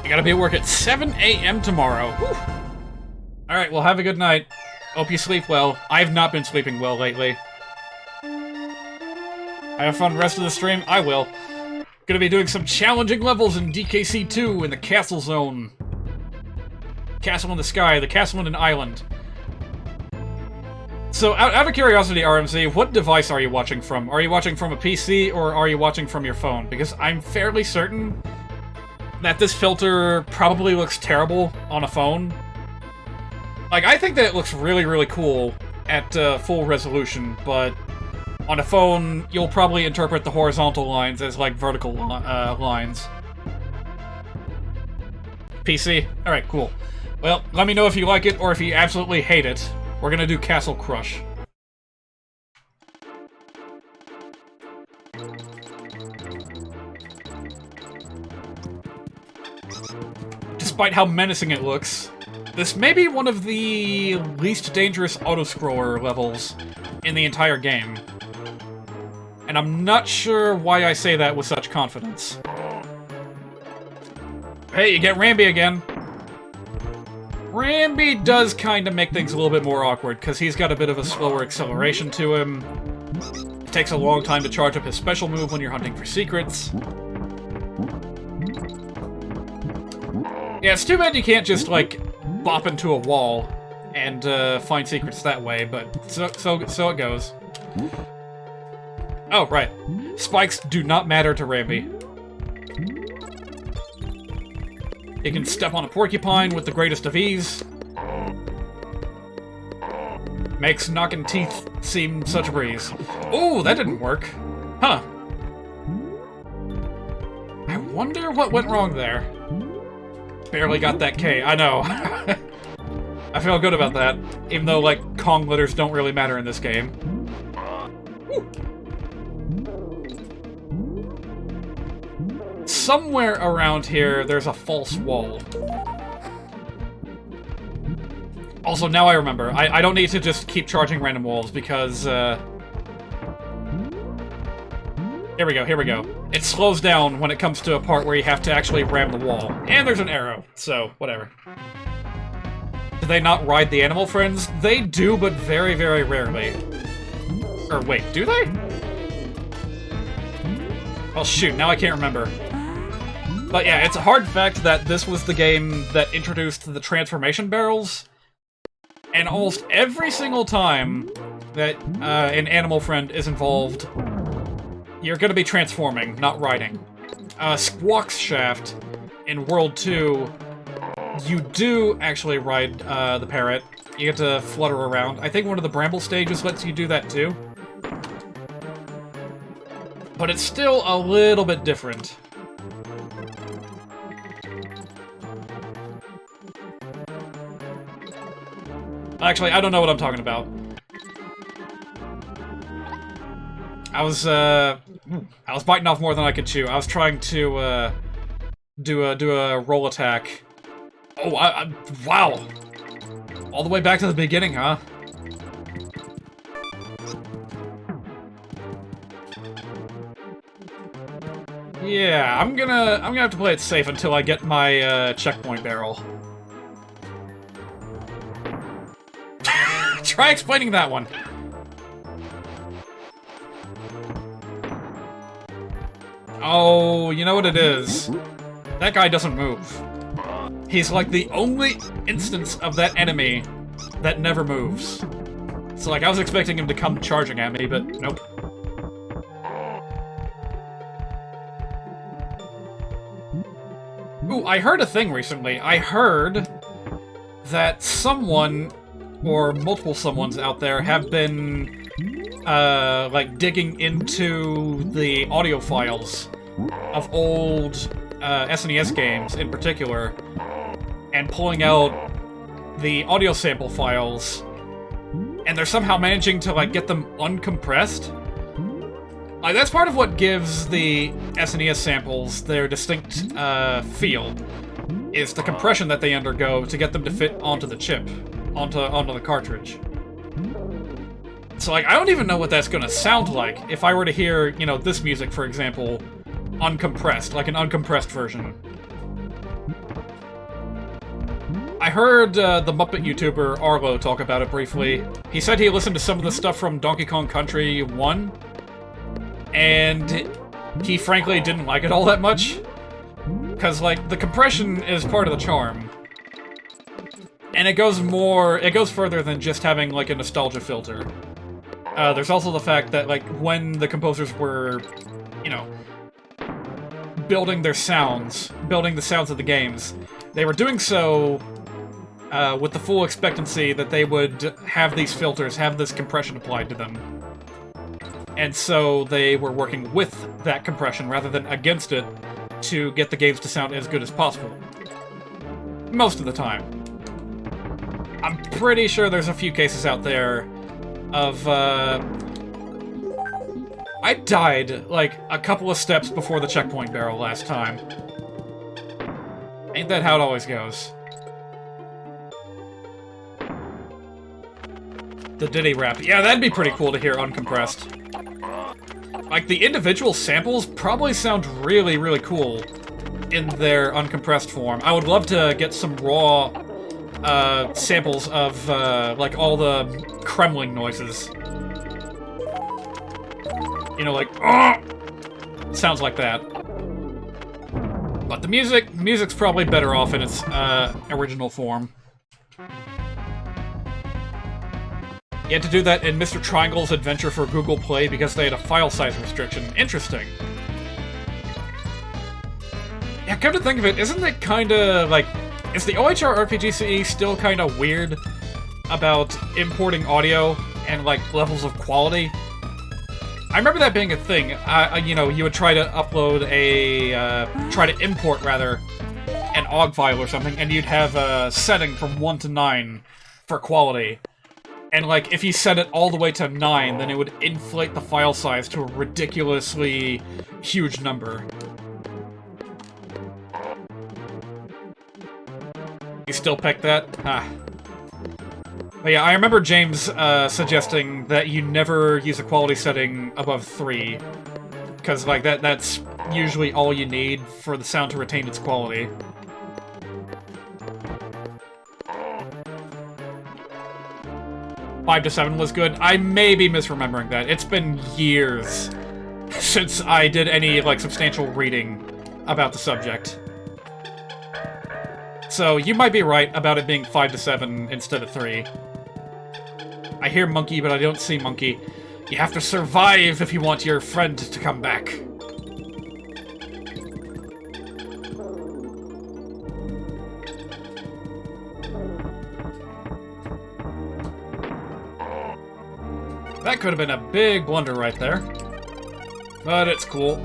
I gotta be at work at 7 a.m. tomorrow. Alright, well, have a good night. Hope you sleep well. I have not been sleeping well lately. Have fun rest of the stream? I will. Gonna be doing some challenging levels in DKC 2 in the Castle Zone. Castle in the Sky, the Castle in an Island. So, out of curiosity, RMZ, what device are you watching from? Are you watching from a PC, or are you watching from your phone? Because I'm fairly certain that this filter probably looks terrible on a phone. Like, I think that it looks really, really cool at full resolution, but on a phone, you'll probably interpret the horizontal lines as, like, vertical lines. PC? Alright, cool. Well, let me know if you like it, or if you absolutely hate it. We're gonna do Castle Crush. Despite how menacing it looks, this may be one of the least dangerous auto-scroller levels in the entire game. And I'm not sure why I say that with such confidence. Hey, you get Rambi again! Rambi does kind of make things a little bit more awkward, because he's got a bit of a slower acceleration to him. It takes a long time to charge up his special move when you're hunting for secrets. Yeah, it's too bad you can't just, like, bop into a wall and find secrets that way, but so it goes. Oh, right. Spikes do not matter to Rambi. He can step on a porcupine with the greatest of ease. Makes knocking teeth seem such a breeze. Oh, that didn't work. Huh. I wonder what went wrong there. Barely got that K, I know. I feel good about that, even though, like, Kong letters don't really matter in this game. Woo. Somewhere around here, there's a false wall. Also, now I remember, I don't need to just keep charging random walls, because, here we go. It slows down when it comes to a part where you have to actually ram the wall. And there's an arrow, so, whatever. Do they not ride the animal friends? They do, but very, very rarely. Or wait, do they? Oh shoot, now I can't remember. But yeah, it's a hard fact that this was the game that introduced the transformation barrels. And almost every single time that an animal friend is involved, you're gonna be transforming, not riding. Squawk's Shaft in World 2, you do actually ride the parrot. You get to flutter around. I think one of the Bramble stages lets you do that too. But it's still a little bit different. Actually, I don't know what I'm talking about. I was biting off more than I could chew. I was trying to do a roll attack. Oh, wow! All the way back to the beginning, huh? Yeah, I'm gonna have to play it safe until I get my checkpoint barrel. Try explaining that one. Oh, you know what it is? That guy doesn't move. He's like the only instance of that enemy that never moves. So like, I was expecting him to come charging at me, but nope. Ooh, I heard a thing recently. I heard that someone, or multiple someones out there, have been like digging into the audio files of old SNES games in particular, and pulling out the audio sample files, and they're somehow managing to like get them uncompressed. Like, that's part of what gives the SNES samples their distinct feel, is the compression that they undergo to get them to fit onto the chip, onto the cartridge. So, like, I don't even know what that's gonna sound like if I were to hear, you know, this music, for example, uncompressed, like an uncompressed version. I heard the Muppet YouTuber Arlo talk about it briefly. He said he listened to some of the stuff from Donkey Kong Country 1, and he frankly didn't like it all that much. Because, like, the compression is part of the charm. And it goes further than just having, like, a nostalgia filter. There's also the fact that, like, when the composers were, you know, building the sounds of the games, they were doing so with the full expectancy that they would have these filters, have this compression applied to them. And so they were working with that compression rather than against it to get the games to sound as good as possible. Most of the time. I'm pretty sure there's a few cases out there of, I died, like, a couple of steps before the checkpoint barrel last time. Ain't that how it always goes? The Diddy rap. Yeah, that'd be pretty cool to hear uncompressed. Like, the individual samples probably sound really, really cool in their uncompressed form. I would love to get some raw samples of, like, all the Kremling noises. You know, like, sounds like that. But the music's probably better off in its original form. You had to do that in Mr. Triangle's Adventure for Google Play because they had a file size restriction. Interesting. Yeah, come to think of it, isn't it kinda, like... Is the OHR RPG CE still kinda weird about importing audio and, like, levels of quality? I remember that being a thing. You know, you would try to upload try to import, rather, an OGG file or something, and you'd have a setting from 1 to 9 for quality. And, like, if you set it all the way to 9, then it would inflate the file size to a ridiculously huge number. You still peck that? Ah. But yeah, I remember James suggesting that you never use a quality setting above 3. Because, like, that's usually all you need for the sound to retain its quality. Five to 7 was good. I may be misremembering that. It's been years since I did any, like, substantial reading about the subject. So, you might be right about it being 5 to 7 instead of 3. I hear monkey, but I don't see monkey. You have to survive if you want your friend to come back. That could have been a big blunder right there. But it's cool.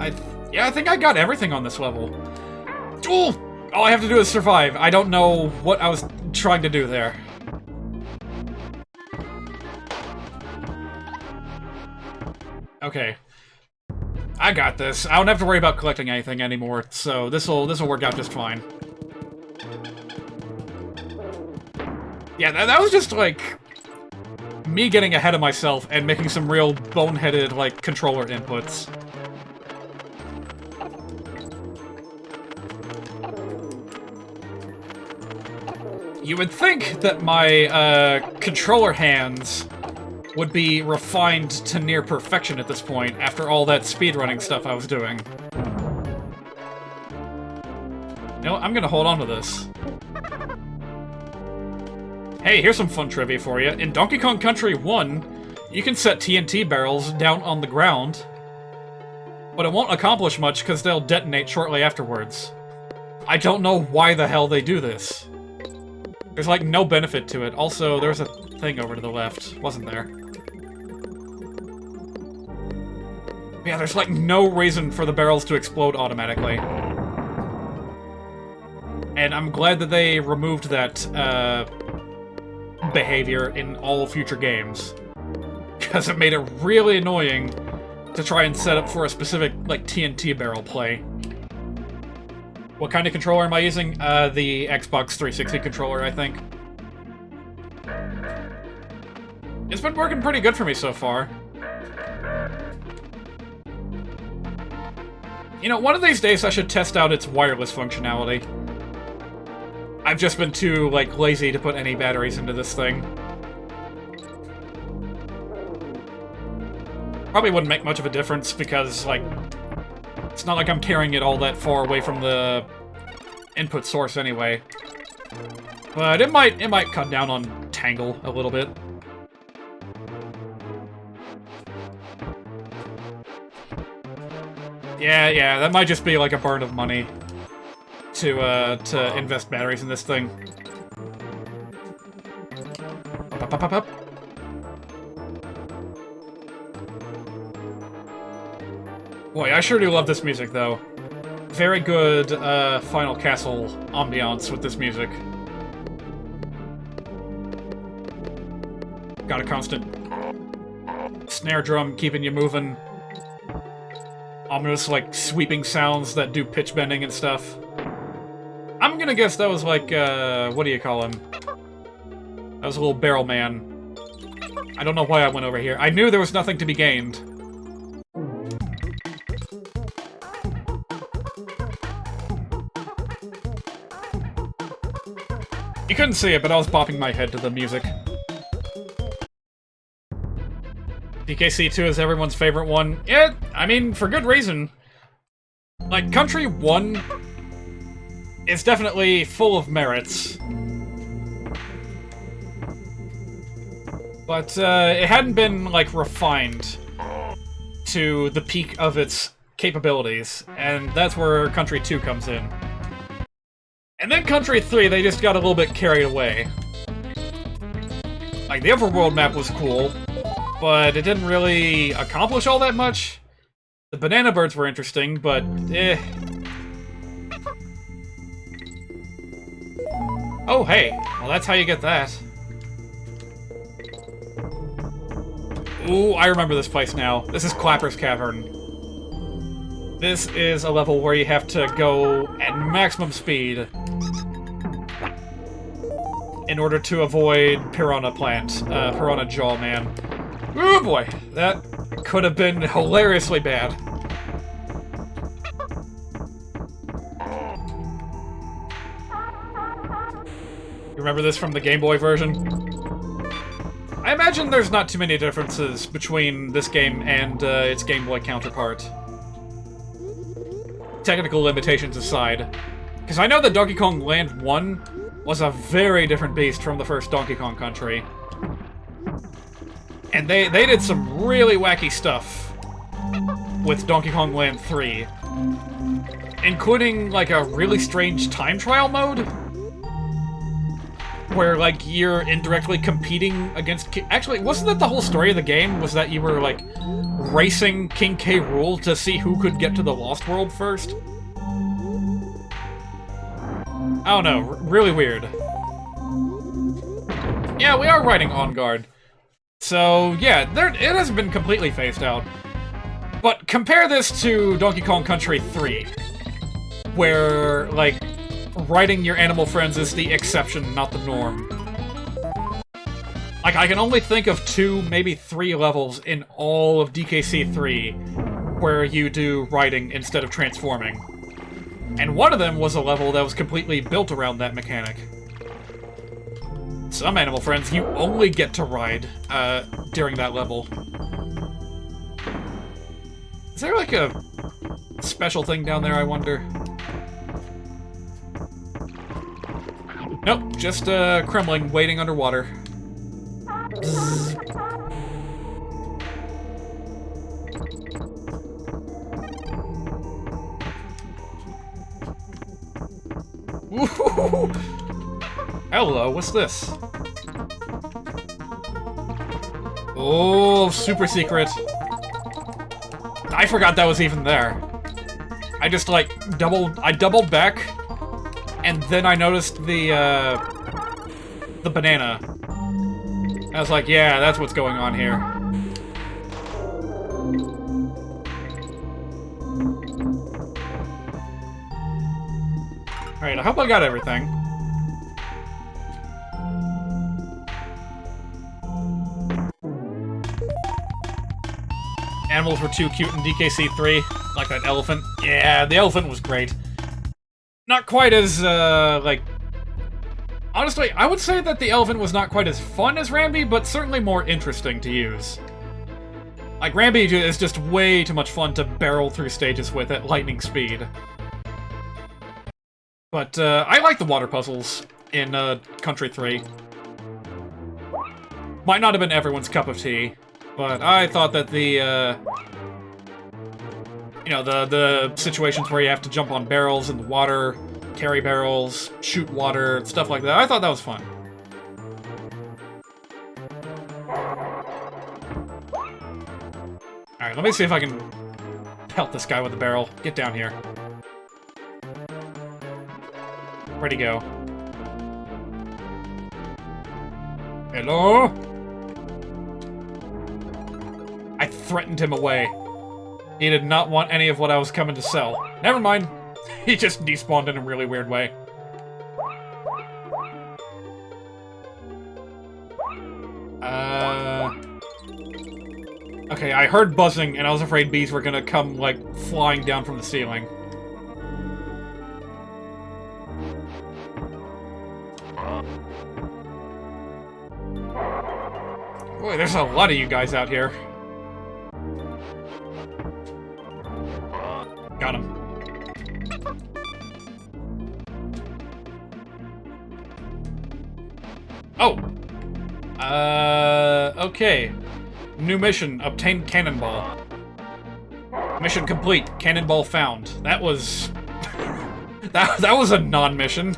Yeah, I think I got everything on this level. Ooh! All I have to do is survive. I don't know what I was trying to do there. Okay. I got this. I don't have to worry about collecting anything anymore, so this'll work out just fine. Yeah, that was just, like, me getting ahead of myself and making some real boneheaded, like, controller inputs. You would think that my, controller hands would be refined to near perfection at this point, after all that speedrunning stuff I was doing. You know, I'm gonna hold on to this. Hey, here's some fun trivia for you. In Donkey Kong Country 1, you can set TNT barrels down on the ground, but it won't accomplish much because they'll detonate shortly afterwards. I don't know why the hell they do this. There's, like, no benefit to it. Also, there's a thing over to the left, wasn't there? Yeah, there's, like, no reason for the barrels to explode automatically. And I'm glad that they removed that, behavior in all future games. Because it made it really annoying to try and set up for a specific, like, TNT barrel play. What kind of controller am I using? The Xbox 360 controller, I think. It's been working pretty good for me so far. You know, one of these days I should test out its wireless functionality. I've just been too, like, lazy to put any batteries into this thing. Probably wouldn't make much of a difference because, like, it's not like I'm carrying it all that far away from the input source anyway. But it might cut down on tangle a little bit. Yeah, that might just be like a burn of money to invest batteries in this thing. Up. Boy, I sure do love this music, though. Very good Final Castle ambiance with this music. Got a constant snare drum keeping you moving. Ominous, like, sweeping sounds that do pitch bending and stuff. I'm gonna guess that was like, what do you call him? That was a little barrel man. I don't know why I went over here. I knew there was nothing to be gained. You couldn't see it, but I was bopping my head to the music. DKC 2 is everyone's favorite one. Yeah, I mean, for good reason. Like, Country 1 is definitely full of merits. But, it hadn't been, like, refined to the peak of its capabilities, and that's where Country 2 comes in. And then Country 3, they just got a little bit carried away. Like, the overworld map was cool, but it didn't really accomplish all that much. The banana birds were interesting, but eh. Oh, hey. Well, that's how you get that. Ooh, I remember this place now. This is Clapper's Cavern. This is a level where you have to go at maximum speed in order to avoid Piranha Jaw Man. Oh boy, that could have been hilariously bad. You remember this from the Game Boy version? I imagine there's not too many differences between this game and its Game Boy counterpart. Technical limitations aside. Because I know that Donkey Kong Land 1 was a very different beast from the first Donkey Kong Country. And they did some really wacky stuff with Donkey Kong Land 3. Including, like, a really strange time trial mode? Where, like, you're indirectly competing against... Actually, wasn't that the whole story of the game? Was that you were, like, racing King K. Rool to see who could get to the Lost World first? I don't know. Really weird. Yeah, we are riding On Guard. So, yeah, it has been completely phased out. But compare this to Donkey Kong Country 3, where, like, riding your animal friends is the exception, not the norm. Like, I can only think of 2, maybe 3 levels in all of DKC 3 where you do riding instead of transforming. And one of them was a level that was completely built around that mechanic. Some animal friends, you only get to ride during that level. Is there, like, a special thing down there, I wonder? Nope, just a Kremling waiting underwater. Ooh. Hello, what's this? Oh, super secret. I forgot that was even there. I just, like, doubled back, and then I noticed the banana. I was like, yeah, that's what's going on here. Alright, I hope I got everything. Animals were too cute in DKC 3, like that elephant. Yeah, the elephant was great. Not quite as, like, Honestly, I would say that the elephant was not quite as fun as Rambi, but certainly more interesting to use. Like, Rambi is just way too much fun to barrel through stages with at lightning speed. But, I like the water puzzles in, Country 3. Might not have been everyone's cup of tea, but I thought that the, you know, the situations where you have to jump on barrels in the water, carry barrels, shoot water, stuff like that, I thought that was fun. Alright, let me see if I can pelt this guy with a barrel. Get down here. Where'd he go? Hello? I threatened him away. He did not want any of what I was coming to sell. Never mind. He just despawned in a really weird way. Okay, I heard buzzing, and I was afraid bees were gonna come, like, flying down from the ceiling. Boy, there's a lot of you guys out here. Got him. Oh! Okay. New mission, obtain cannonball. Mission complete, cannonball found. That was... that was a non-mission.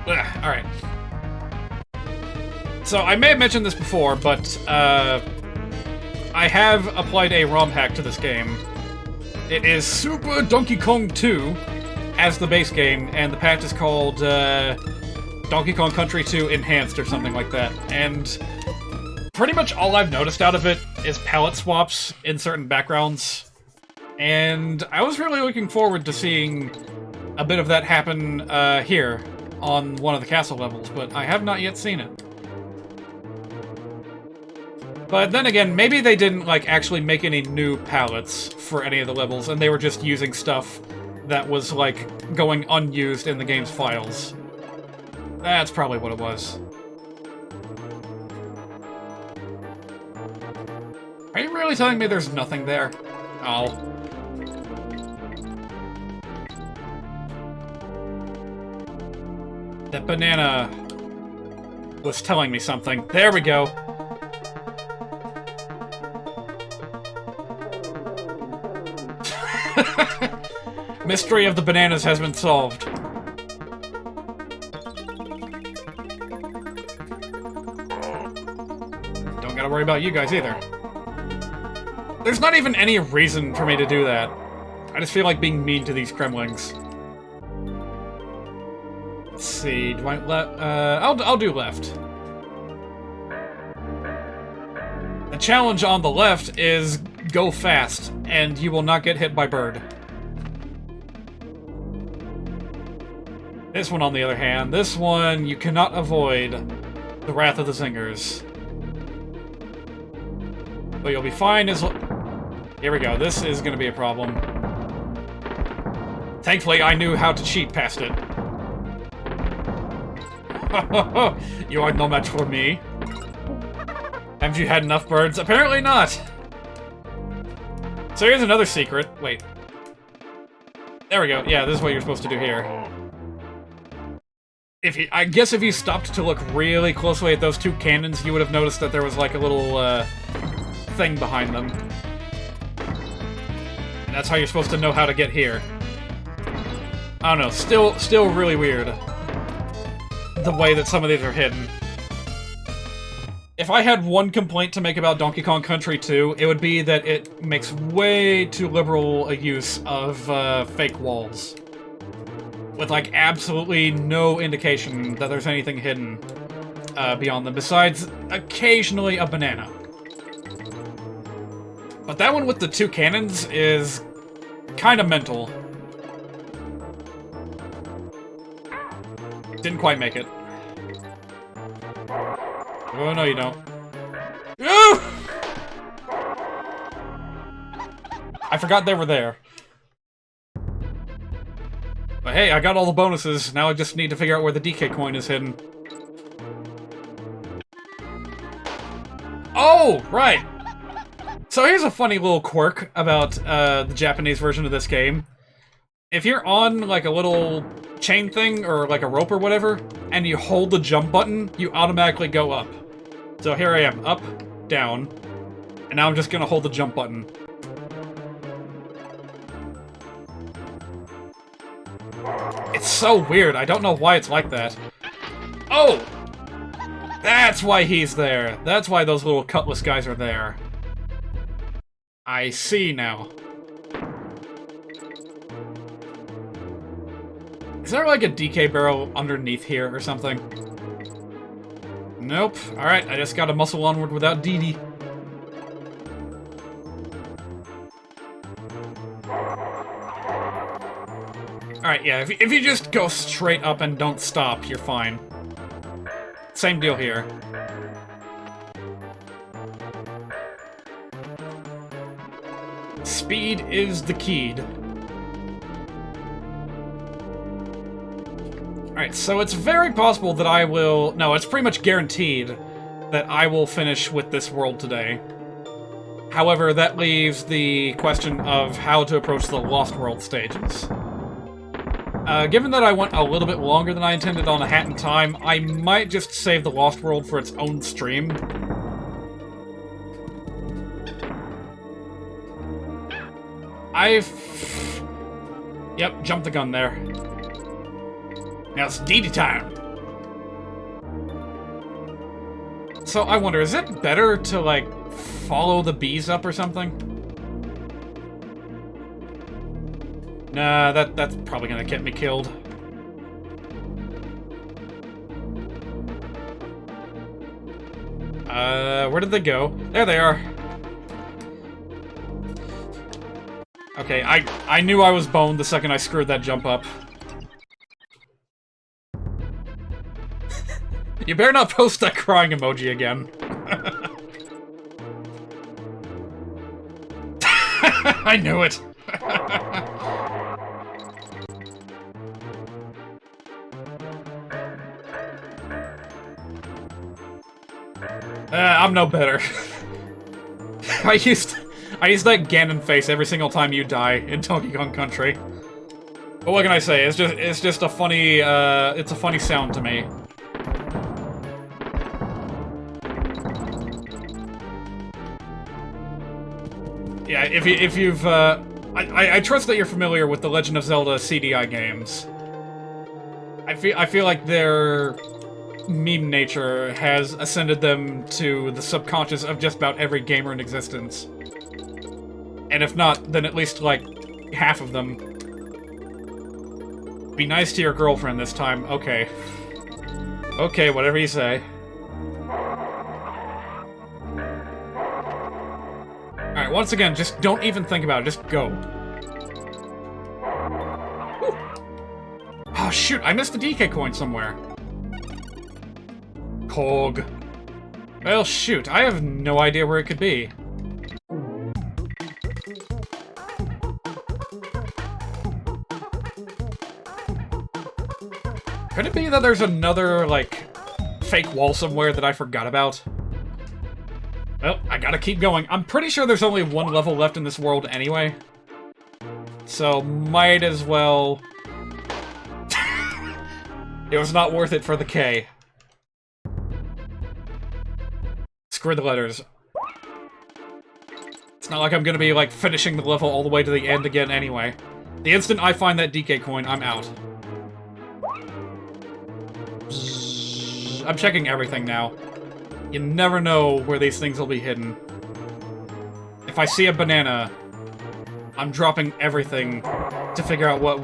Alright. So, I may have mentioned this before, but, I have applied a ROM hack to this game. It is Super Donkey Kong 2 as the base game, and the patch is called, Donkey Kong Country 2 Enhanced or something like that. And pretty much all I've noticed out of it is palette swaps in certain backgrounds. And I was really looking forward to seeing a bit of that happen, here on one of the castle levels, but I have not yet seen it. But then again, maybe they didn't, like, actually make any new palettes for any of the levels, and they were just using stuff that was, like, going unused in the game's files. That's probably what it was. Are you really telling me there's nothing there? Oh. That banana was telling me something. There we go. Mystery of the bananas has been solved. Don't gotta worry about you guys either. There's not even any reason for me to do that. I just feel like being mean to these Kremlings. Let's see, do I I'll do left. The challenge on the left is go fast, and you will not get hit by bird. This one, on the other hand, this one, you cannot avoid the wrath of the zingers. But you'll be fine as... Here we go, this is gonna be a problem. Thankfully, I knew how to cheat past it. You are no match for me. Haven't you had enough birds? Apparently not! So here's another secret. Wait. There we go. Yeah, this is what you're supposed to do here. I guess if you stopped to look really closely at those two cannons, you would have noticed that there was like a little, thing behind them. And that's how you're supposed to know how to get here. I don't know, still really weird. The way that some of these are hidden. If I had one complaint to make about Donkey Kong Country 2, it would be that it makes way too liberal a use of, fake walls. With, like, absolutely no indication that there's anything hidden beyond them, besides occasionally a banana. But that one with the two cannons is kind of mental. Didn't quite make it. Oh, no, you don't. Ooh! I forgot they were there. hey, I got all the bonuses. Now I just need to figure out where the DK coin is hidden. Oh, right! So here's a funny little quirk about the Japanese version of this game. If you're on, like, a little chain thing, or, like, a rope or whatever, and you hold the jump button, you automatically go up. So here I am, up, down, and now I'm just gonna hold the jump button. It's so weird, I don't know why it's like that. Oh! That's why he's there. That's why those little cutlass guys are there. I see now. Is there like a DK barrel underneath here or something? Nope. Alright, I just gotta muscle onward without DD. Alright, yeah, if you just go straight up and don't stop, you're fine. Same deal here. Speed is the key. Alright, so it's very possible that I will... No, it's pretty much guaranteed that I will finish with this world today. However, that leaves the question of how to approach the Lost World stages. Given that I went a little bit longer than I intended on A Hat in Time, I might just save the Lost World for its own stream. Yep, jumped the gun there. Now it's DD time! So I wonder, is it better to, like, follow the bees up or something? Nah, that's probably gonna get me killed. Where did they go? There they are. Okay, I knew I was boned the second I screwed that jump up. You better not post that crying emoji again. I knew it. I'm no better. I use that Ganon face every single time you die in Donkey Kong Country. But what can I say? It's just a funny it's a funny sound to me. Yeah, if you've I trust that you're familiar with the Legend of Zelda CDI games. I feel like their meme nature has ascended them to the subconscious of just about every gamer in existence. And if not, then at least, like, half of them. Be nice to your girlfriend this time. Okay. Okay, whatever you say. Alright, once again, just don't even think about it. Just go. Whew. Oh, shoot, I missed the DK coin somewhere. Cog. Well, shoot, I have no idea where it could be. Could it be that there's another, like, fake wall somewhere that I forgot about? Well, I gotta keep going. I'm pretty sure there's only one level left in this world anyway. So, might as well... It was not worth it for the K. Screw the letters. It's not like I'm gonna be, like, finishing the level all the way to the end again anyway. The instant I find that DK coin, I'm out. I'm checking everything now. You never know where these things will be hidden. If I see a banana, I'm dropping everything to figure out what...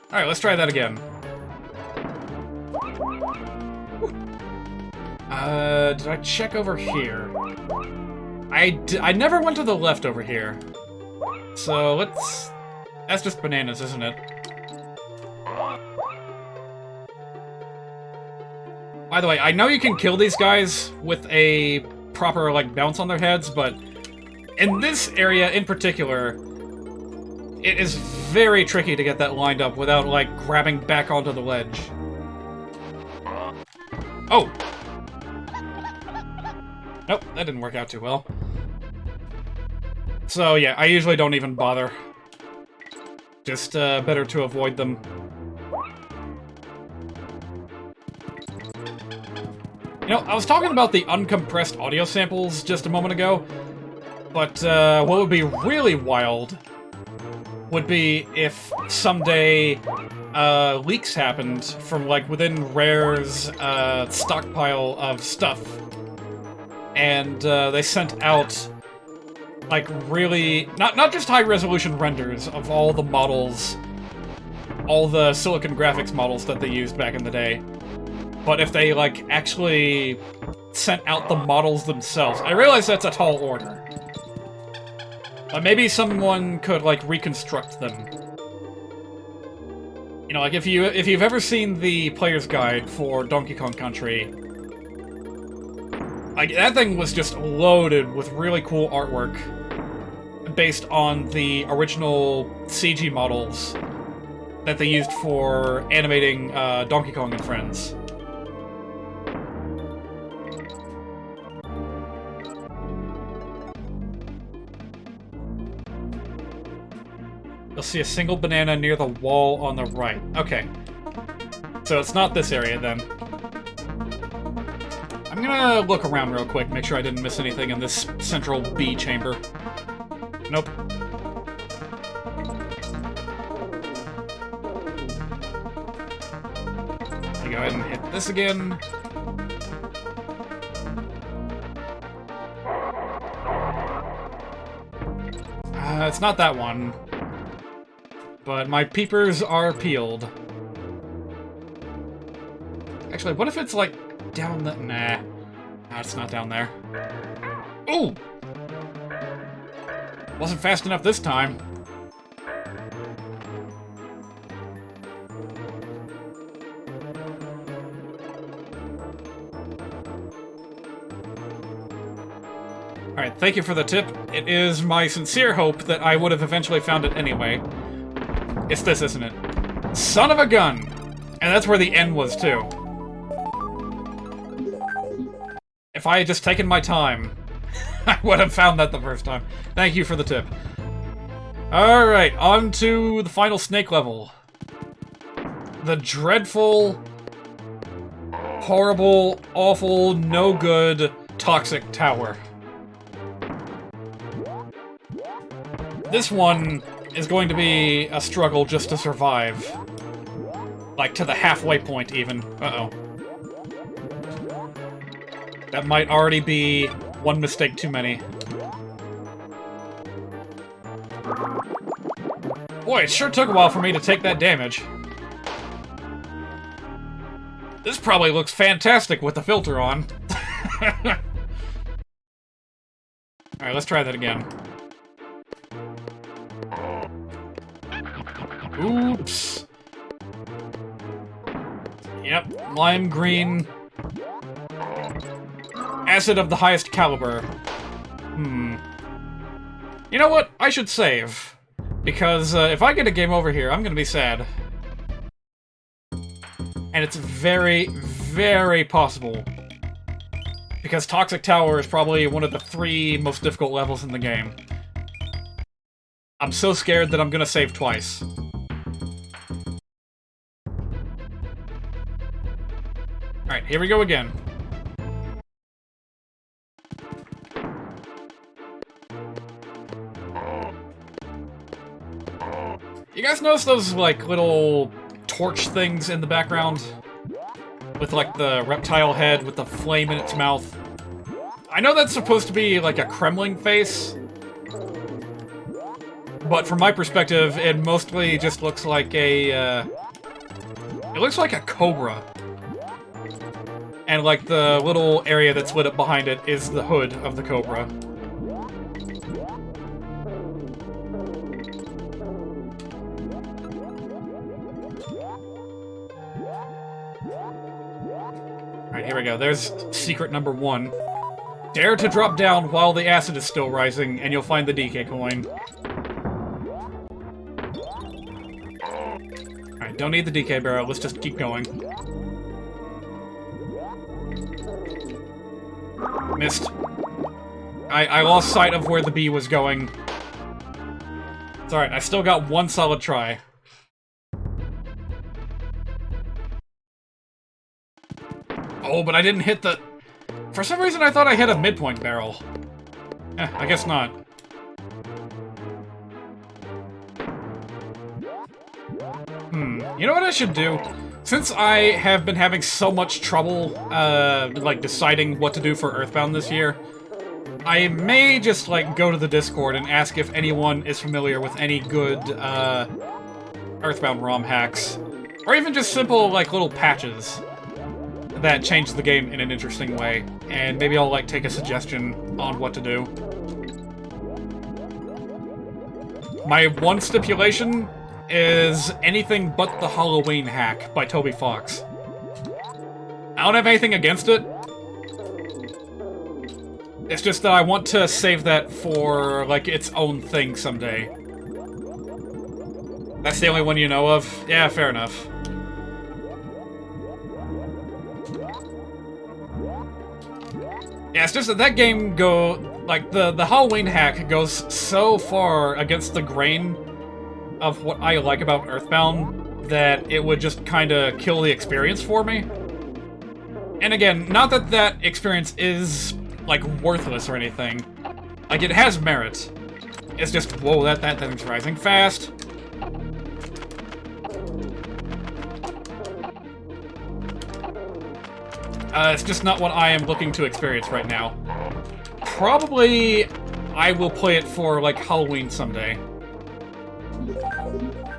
Alright, let's try that again. Did I check over here? I never went to the left over here. So, let's... That's just bananas, isn't it? By the way, I know you can kill these guys with a proper, like, bounce on their heads, but in this area in particular, it is very tricky to get that lined up without, like, grabbing back onto the ledge. Oh! Nope, that didn't work out too well. So, yeah, I usually don't even bother. Just, better to avoid them. You know, I was talking about the uncompressed audio samples just a moment ago, but, what would be really wild would be if someday, leaks happened from, like, within Rare's, stockpile of stuff, and, they sent out, like, really... Not just high-resolution renders of all the models, all the Silicon Graphics models that they used back in the day, but if they, like, actually sent out the models themselves. I realize that's a tall order. But maybe someone could, like, reconstruct them. You know, like, if you've ever seen the player's guide for Donkey Kong Country, like, that thing was just loaded with really cool artwork based on the original CG models that they used for animating Donkey Kong and Friends. You'll see a single banana near the wall on the right. Okay. So it's not this area, then. I'm gonna look around real quick, make sure I didn't miss anything in this central B chamber. Nope. Let me go ahead and hit this again. It's not that one. But my peepers are peeled. Actually, what if it's, like, down the... Nah. No, it's not down there. Ooh! Wasn't fast enough this time. Alright, thank you for the tip. It is my sincere hope that I would have eventually found it anyway. It's this, isn't it? Son of a gun! And that's where the N was, too. If I had just taken my time, I would have found that the first time. Thank you for the tip. Alright, on to the final snake level. The dreadful, horrible, awful, no good, toxic tower. This one is going to be a struggle just to survive. Like, to the halfway point, even. Uh-oh. That might already be one mistake too many. Boy, it sure took a while for me to take that damage. This probably looks fantastic with the filter on. Alright, let's try that again. Oops. Yep, lime green. Acid of the highest caliber. You know what? I should save. Because if I get a game over here, I'm gonna be sad. And it's very, very possible. Because Toxic Tower is probably one of the 3 most difficult levels in the game. I'm so scared that I'm gonna save twice. Alright, here we go again. You guys notice those, like, little torch things in the background? With, like, the reptile head with the flame in its mouth? I know that's supposed to be, like, a Kremling face. But from my perspective, it mostly just looks like a, it looks like a cobra. And, like, the little area that's lit up behind it is the hood of the cobra. Alright, here we go. There's secret number 1. Dare to drop down while the acid is still rising, and you'll find the DK coin. Alright, don't need the DK barrel, let's just keep going. Missed. I lost sight of where the bee was going. It's alright, I still got one solid try. Oh, but I didn't hit the... For some reason I thought I hit a midpoint barrel. I guess not. You know what I should do? Since I have been having so much trouble, like, deciding what to do for Earthbound this year, I may just, like, go to the Discord and ask if anyone is familiar with any good, Earthbound ROM hacks. Or even just simple, like, little patches that change the game in an interesting way. And maybe I'll, like, take a suggestion on what to do. My one stipulation is anything but the Halloween hack by Toby Fox. I don't have anything against it. It's just that I want to save that for, like, its own thing someday. That's the only one you know of? Yeah, fair enough. Yeah, it's just that that game like, the Halloween hack goes so far against the grain of what I like about Earthbound that it would just kinda kill the experience for me. And again, not that that experience is, like, worthless or anything. Like, it has merit. It's just, whoa, that thing's rising fast. It's just not what I am looking to experience right now. Probably, I will play it for, like, Halloween someday.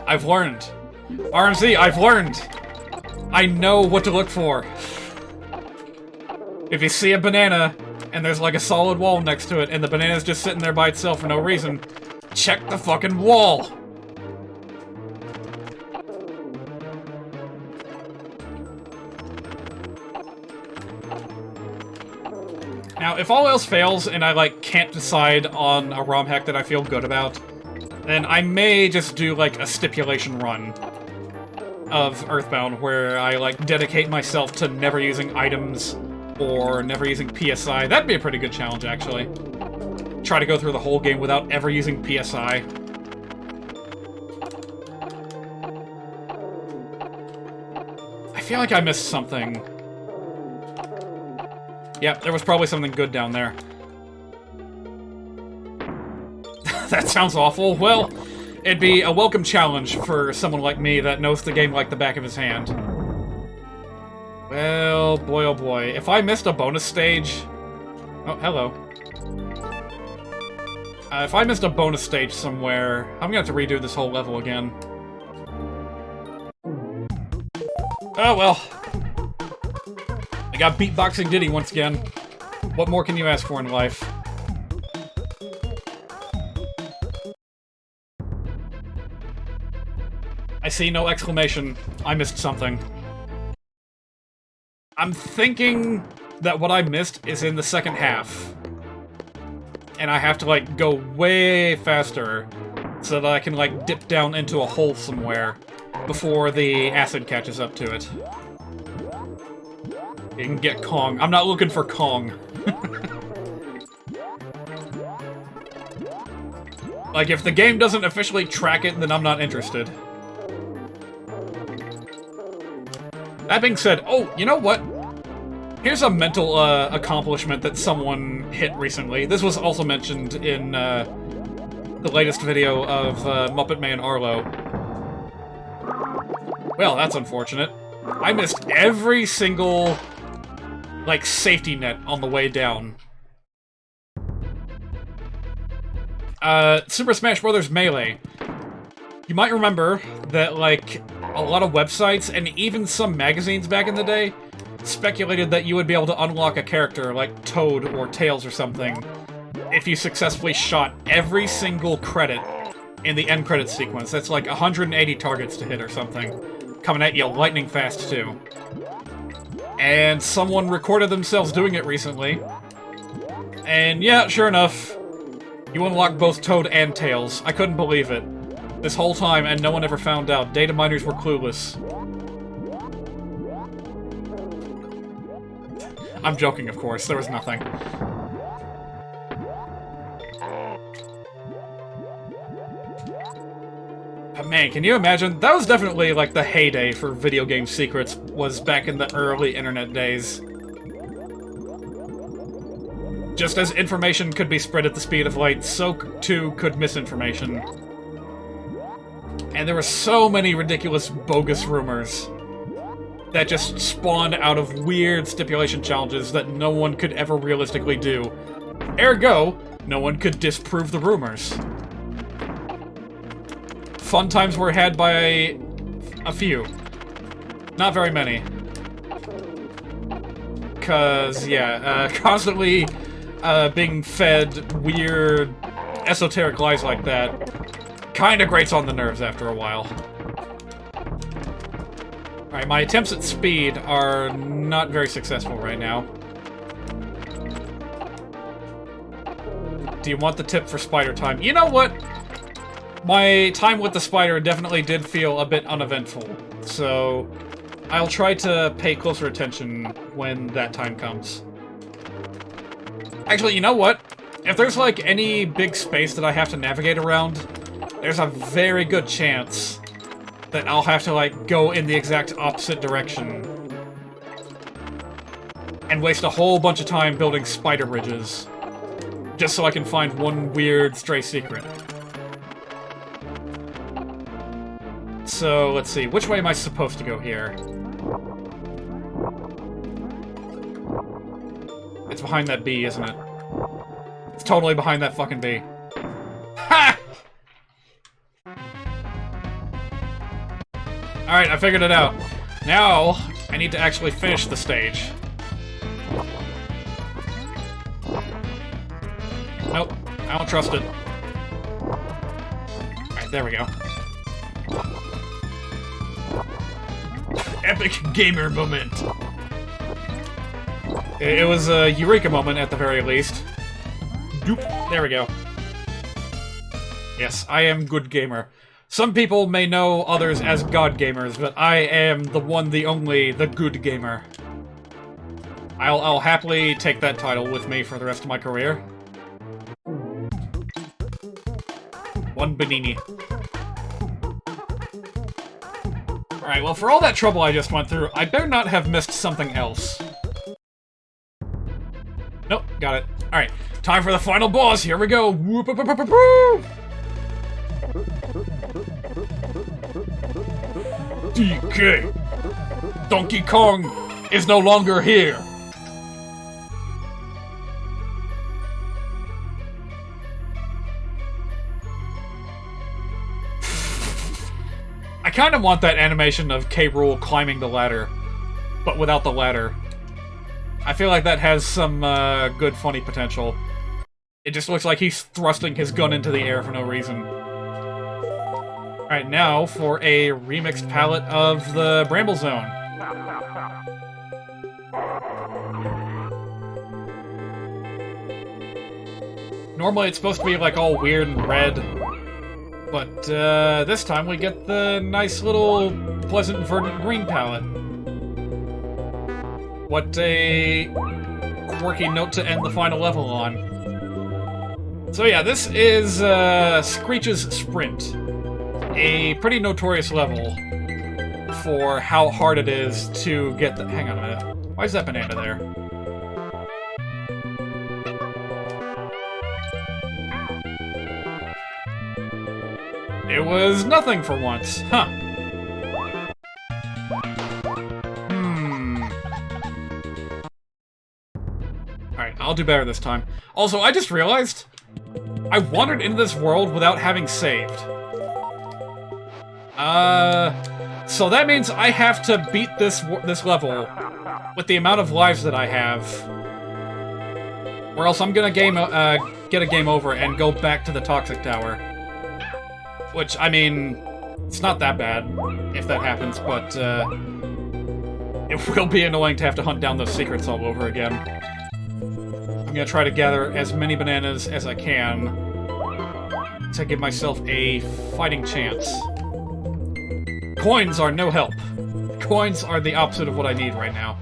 I've learned. RMZ, I've learned! I know what to look for. If you see a banana, and there's, like, a solid wall next to it, and the banana's just sitting there by itself for no reason, check the fucking wall! Now, if all else fails, and I, like, can't decide on a ROM hack that I feel good about, then I may just do, like, a stipulation run of Earthbound, where I, like, dedicate myself to never using items, or never using PSI. That'd be a pretty good challenge, actually. Try to go through the whole game without ever using PSI. I feel like I missed something. Yep, there was probably something good down there. That sounds awful. Well, it'd be a welcome challenge for someone like me that knows the game like the back of his hand. Well, boy oh boy. If I missed a bonus stage... Oh, hello. If I missed a bonus stage somewhere, I'm gonna have to redo this whole level again. Oh well. I got beatboxing Diddy once again. What more can you ask for in life? I see no exclamation. I missed something. I'm thinking that what I missed is in the second half. And I have to, like, go way faster so that I can, like, dip down into a hole somewhere before the acid catches up to it. You can get Kong. I'm not looking for Kong. Like, if the game doesn't officially track it, then I'm not interested. That being said, oh, you know what? Here's a mental accomplishment that someone hit recently. This was also mentioned in the latest video of Muppet Man Arlo. Well, that's unfortunate. I missed every single, like, safety net on the way down. Super Smash Bros. Melee. You might remember that, like, a lot of websites, and even some magazines back in the day, speculated that you would be able to unlock a character like Toad or Tails or something if you successfully shot every single credit in the end credits sequence. That's like 180 targets to hit or something. Coming at you lightning fast, too. And someone recorded themselves doing it recently. And yeah, sure enough, you unlock both Toad and Tails. I couldn't believe it. This whole time, and no one ever found out. Data miners were clueless. I'm joking, of course. There was nothing. But man, can you imagine? That was definitely, like, the heyday for video game secrets, was back in the early internet days. Just as information could be spread at the speed of light, so too could misinformation. And there were so many ridiculous, bogus rumors that just spawned out of weird stipulation challenges that no one could ever realistically do. Ergo, no one could disprove the rumors. Fun times were had by a few. Not very many. Cause, yeah, constantly being fed weird, esoteric lies like that kinda grates on the nerves after a while. Alright, my attempts at speed are not very successful right now. Do you want the tip for spider time? You know what? My time with the spider definitely did feel a bit uneventful, so I'll try to pay closer attention when that time comes. Actually, you know what? If there's, like, any big space that I have to navigate around, there's a very good chance that I'll have to, like, go in the exact opposite direction and waste a whole bunch of time building spider bridges just so I can find one weird stray secret. So, let's see, which way am I supposed to go here? It's behind that bee, isn't it? It's totally behind that fucking bee. Ha! Alright, I figured it out. Now, I need to actually finish the stage. Nope, I don't trust it. Alright, there we go. Epic gamer moment. It was a eureka moment at the very least. Doop. There we go. Yes, I am good gamer. Some people may know others as god gamers, but I am the one, the only, the good gamer. I'll happily take that title with me for the rest of my career. One Benini. Alright, well, for all that trouble I just went through, I better not have missed something else. Nope, got it. Alright, time for the final boss. Here we go. Whoop, whoop, whoop, whoop, whoop. DK! Donkey Kong is no longer here! I kind of want that animation of K. Rool climbing the ladder, but without the ladder. I feel like that has some good funny potential. It just looks like he's thrusting his gun into the air for no reason. Alright, now for a remixed palette of the Bramble Zone. Normally it's supposed to be like all weird and red, but this time we get the nice little pleasant verdant green palette. What a quirky note to end the final level on. So yeah, this is Screech's Sprint. A pretty notorious level for how hard it is to get the— hang on a minute. Why is that banana there? It was nothing for once, huh? Alright, I'll do better this time. Also, I just realized I wandered into this world without having saved. So that means I have to beat this level with the amount of lives that I have, or else I'm gonna get a game over and go back to the Toxic Tower. Which, I mean, it's not that bad if that happens, but it will be annoying to have to hunt down those secrets all over again. I'm gonna try to gather as many bananas as I can to give myself a fighting chance. Coins are no help. Coins are the opposite of what I need right now.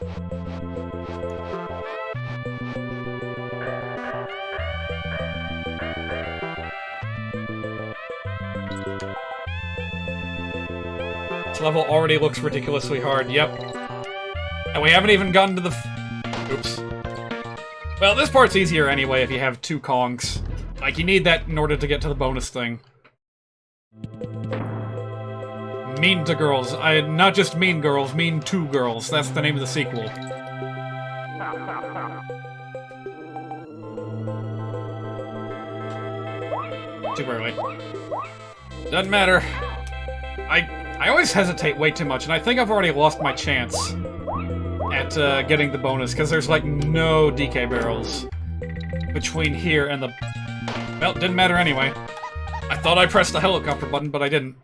This level already looks ridiculously hard, yep. And we haven't even gotten to the oops. Well, this part's easier anyway if you have 2 Kongs. Like, you need that in order to get to the bonus thing. Mean to Girls. Not just Mean Girls, Mean to Girls. That's the name of the sequel. Too early. Doesn't matter. I always hesitate way too much, and I think I've already lost my chance at getting the bonus, because there's, like, no DK barrels between here and the... Well, didn't matter anyway. I thought I pressed the helicopter button, but I didn't.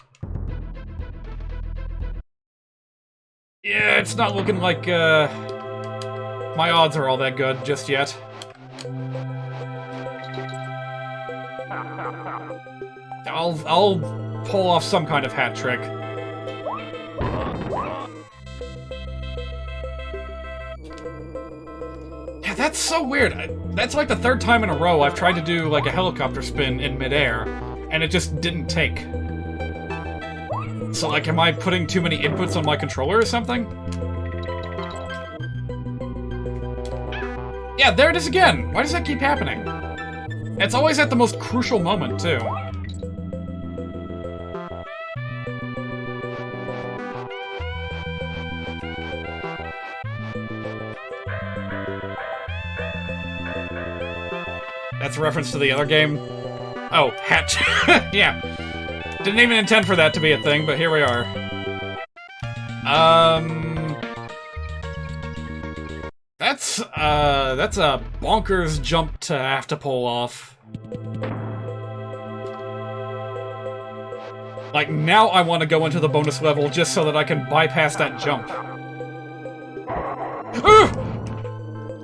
Yeah, it's not looking like, my odds are all that good just yet. I'll pull off some kind of hat trick. Yeah, that's so weird. That's like the 3rd time in a row I've tried to do like a helicopter spin in midair, and it just didn't take. So like, am I putting too many inputs on my controller or something? Yeah, there it is again! Why does that keep happening? It's always at the most crucial moment, too. That's a reference to the other game. Oh, hatch. Yeah. Didn't even intend for that to be a thing, but here we are. That's a bonkers jump to have to pull off. Like, now I want to go into the bonus level just so that I can bypass that jump.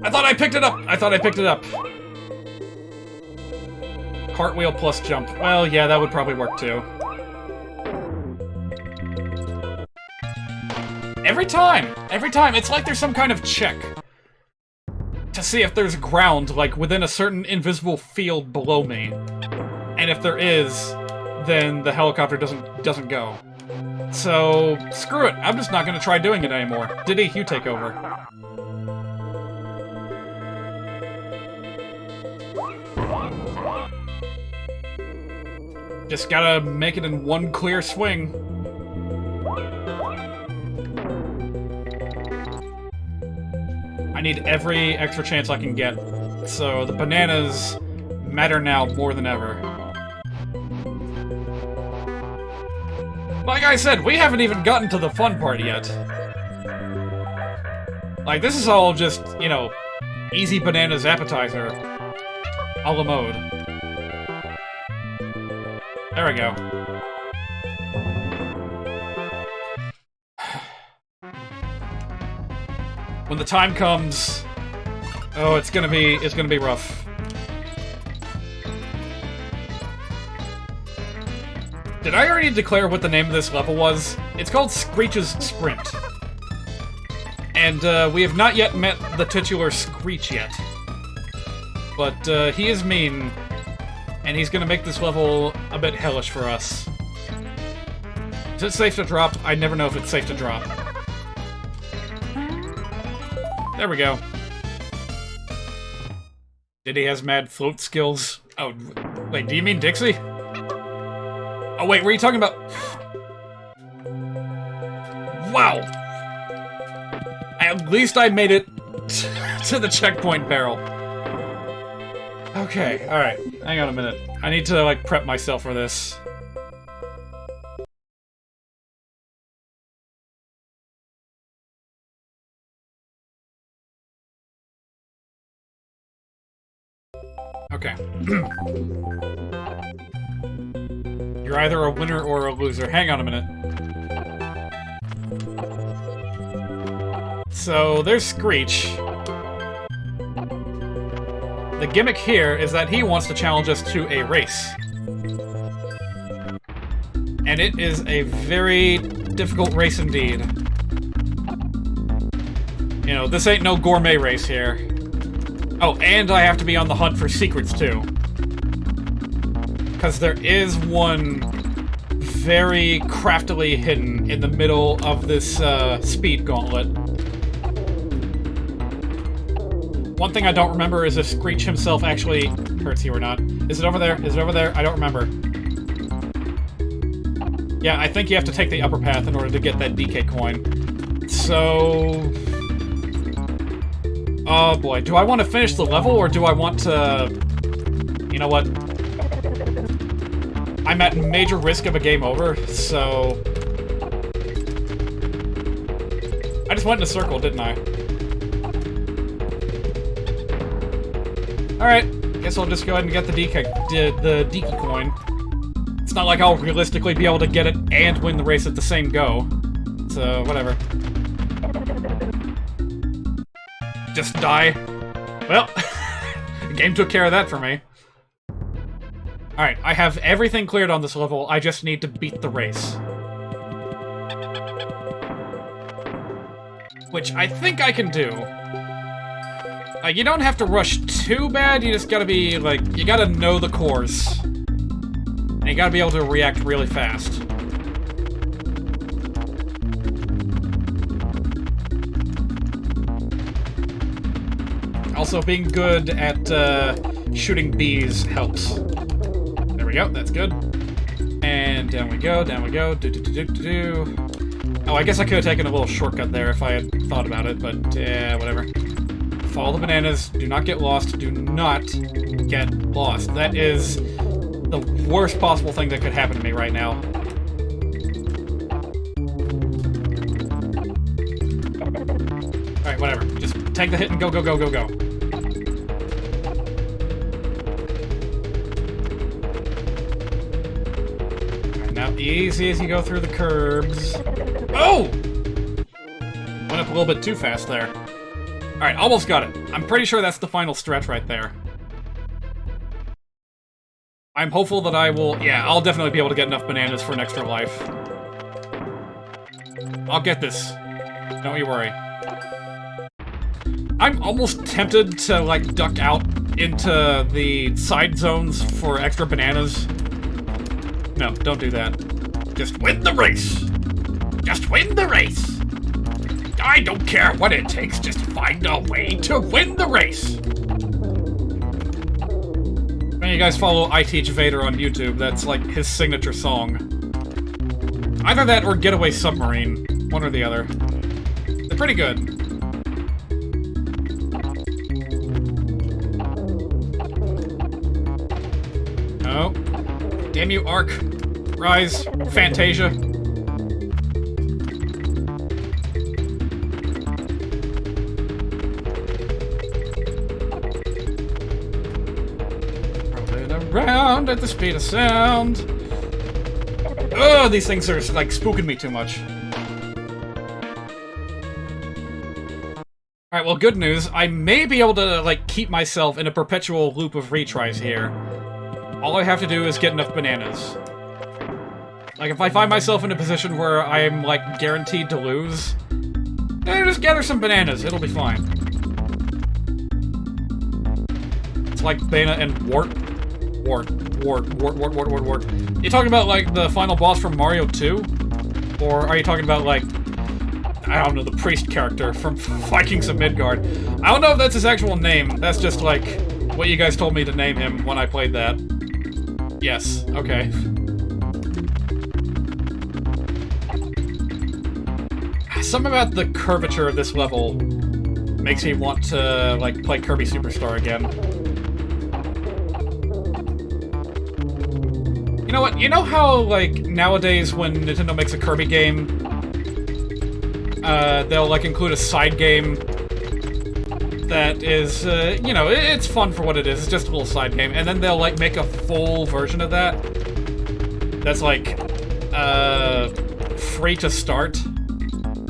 I thought I picked it up! I thought I picked it up. Cartwheel plus jump. Well, yeah, that would probably work too. Every time! Every time! It's like there's some kind of check to see if there's ground, like, within a certain invisible field below me. And if there is, then the helicopter doesn't go. So, screw it. I'm just not gonna try doing it anymore. Diddy, you take over. Just gotta make it in one clear swing. I need every extra chance I can get, so the bananas matter now more than ever. Like I said, we haven't even gotten to the fun part yet. Like, this is all just, you know, easy bananas appetizer. A la mode. There we go. When the time comes, oh, it's gonna be rough. Did I already declare what the name of this level was? It's called Screech's Sprint. And we have not yet met the titular Screech yet. But he is mean, and he's gonna make this level a bit hellish for us. Is it safe to drop? I never know if it's safe to drop. There we go. Diddy has mad float skills. Oh, wait, do you mean Dixie? Oh, wait, were you talking about... Wow! At least I made it to the checkpoint barrel. Okay, alright. Hang on a minute. I need to, like, prep myself for this. Okay. You're either a winner or a loser. Hang on a minute. So, there's Screech. The gimmick here is that he wants to challenge us to a race. And it is a very difficult race indeed. You know, this ain't no gourmet race here. Oh, and I have to be on the hunt for secrets, too. Because there is one very craftily hidden in the middle of this speed gauntlet. One thing I don't remember is if Screech himself actually hurts you or not. Is it over there? Is it over there? I don't remember. Yeah, I think you have to take the upper path in order to get that DK coin. So... oh boy, do I want to finish the level, or do I want to... You know what? I'm at major risk of a game over, so... I just went in a circle, didn't I? Alright, guess I'll just go ahead and get the DK coin. It's not like I'll realistically be able to get it and win the race at the same go. So, whatever. Just die. Well, the game took care of that for me. Alright, I have everything cleared on this level, I just need to beat the race. Which I think I can do. You don't have to rush too bad, you just gotta be, like, you gotta know the course. And you gotta be able to react really fast. Also, being good at shooting bees helps. There we go, that's good. And down we go, down we go. Oh, I guess I could have taken a little shortcut there if I had thought about it, but whatever. Follow the bananas, do not get lost, do not get lost. That is the worst possible thing that could happen to me right now. Alright, whatever. Just take the hit and go, go, go, go, go. Alright, now easy as you go through the curbs. Oh! Went up a little bit too fast there. Alright, almost got it. I'm pretty sure that's the final stretch right there. I'm hopeful that I will... yeah, I'll definitely be able to get enough bananas for an extra life. I'll get this. Don't you worry. I'm almost tempted to, like, duck out into the side zones for extra bananas. No, don't do that. Just win the race! Just win the race! I don't care what it takes, just find a way to win the race! When you guys follow I Teach Vader on YouTube, that's like his signature song. Either that or Getaway Submarine. One or the other. They're pretty good. Oh. Damn you, Arc. Rise. Fantasia. Around at the speed of sound. Oh, these things are like spooking me too much. Alright, well, good news. I may be able to, like, keep myself in a perpetual loop of retries here. All I have to do is get enough bananas. Like, if I find myself in a position where I'm, like, guaranteed to lose, then just gather some bananas. It'll be fine. It's like Bana and Wart. Wart. You talking about, like, the final boss from Mario 2? Or are you talking about, like, I don't know, the priest character from Vikings of Midgard? I don't know if that's his actual name. That's just, like, what you guys told me to name him when I played that. Yes, okay. Something about the curvature of this level makes me want to, like, play Kirby Superstar again. You know what? You know how, like, nowadays when Nintendo makes a Kirby game, they'll, like, include a side game that is, you know, it's fun for what it is. It's just a little side game. And then they'll, like, make a full version of that that's, like, free to start.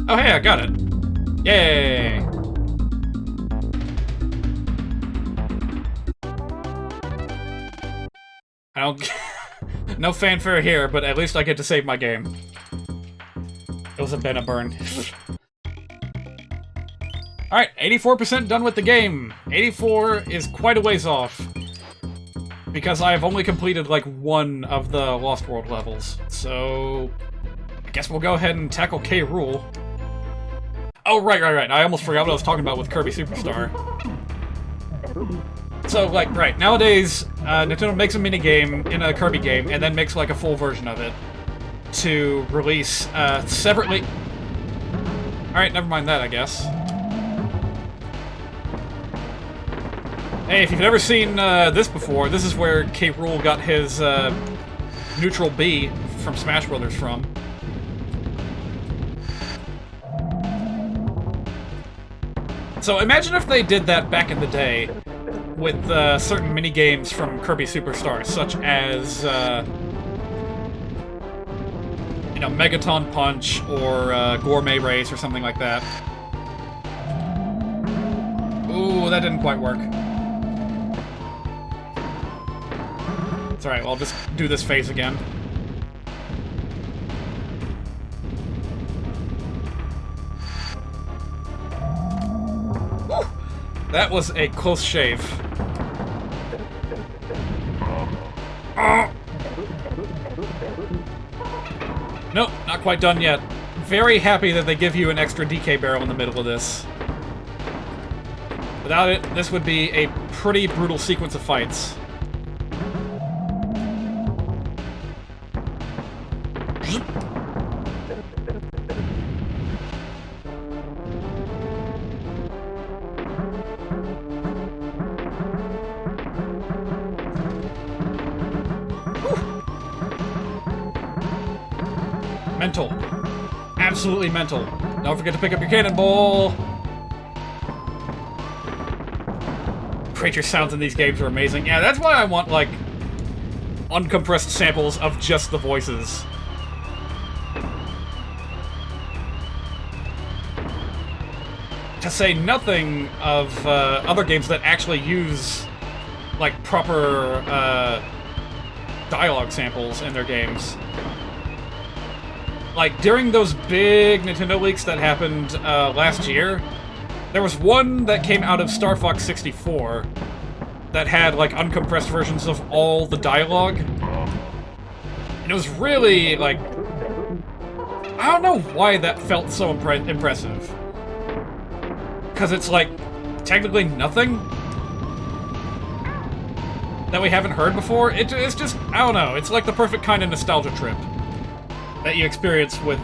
Oh, hey, I got it. Yay! I don't... No fanfare here, but at least I get to save my game. It was a burn. Alright, 84% done with the game. 84 is quite a ways off. Because I've only completed, like, one of the Lost World levels. So... I guess we'll go ahead and tackle K. Rool. Oh, right. I almost forgot what I was talking about with Kirby Superstar. So, like, right, nowadays, Nintendo makes a minigame in a Kirby game, and then makes, like, a full version of it to release, separately... Alright, never mind that, I guess. Hey, if you've never seen, this before, this is where K. Rool got his, neutral B from Smash Brothers from. So imagine if they did that back in the day with certain mini-games from Kirby Superstar, such as, you know, Megaton Punch or Gourmet Race or something like that. Ooh, that didn't quite work. It's alright, well, I'll just do this phase again. That was a close shave. Nope, not quite done yet. Very happy that they give you an extra DK barrel in the middle of this. Without it, this would be a pretty brutal sequence of fights. Mental. Absolutely mental. Don't forget to pick up your cannonball! Creature sounds in these games are amazing. Yeah, that's why I want, like, uncompressed samples of just the voices. To say nothing of other games that actually use, like, proper dialogue samples in their games. Like, during those big Nintendo leaks that happened last year, there was one that came out of Star Fox 64 that had, like, uncompressed versions of all the dialogue. And it was really, like... I don't know why that felt so impressive. Because it's, like, technically nothing that we haven't heard before. It's just, I don't know, it's like the perfect kind of nostalgia trip that you experience with,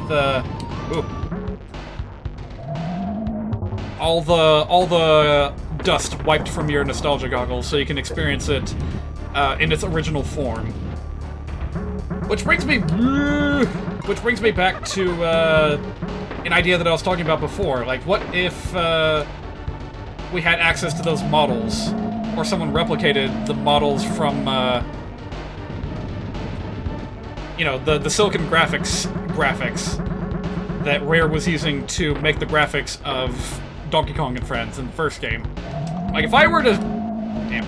all the dust wiped from your nostalgia goggles, so you can experience it in its original form. Which brings me back to an idea that I was talking about before. Like, what if we had access to those models, or someone replicated the models from, you know, the Silicon graphics that Rare was using to make the graphics of Donkey Kong and Friends in the first game. Like, if I were to... Damn.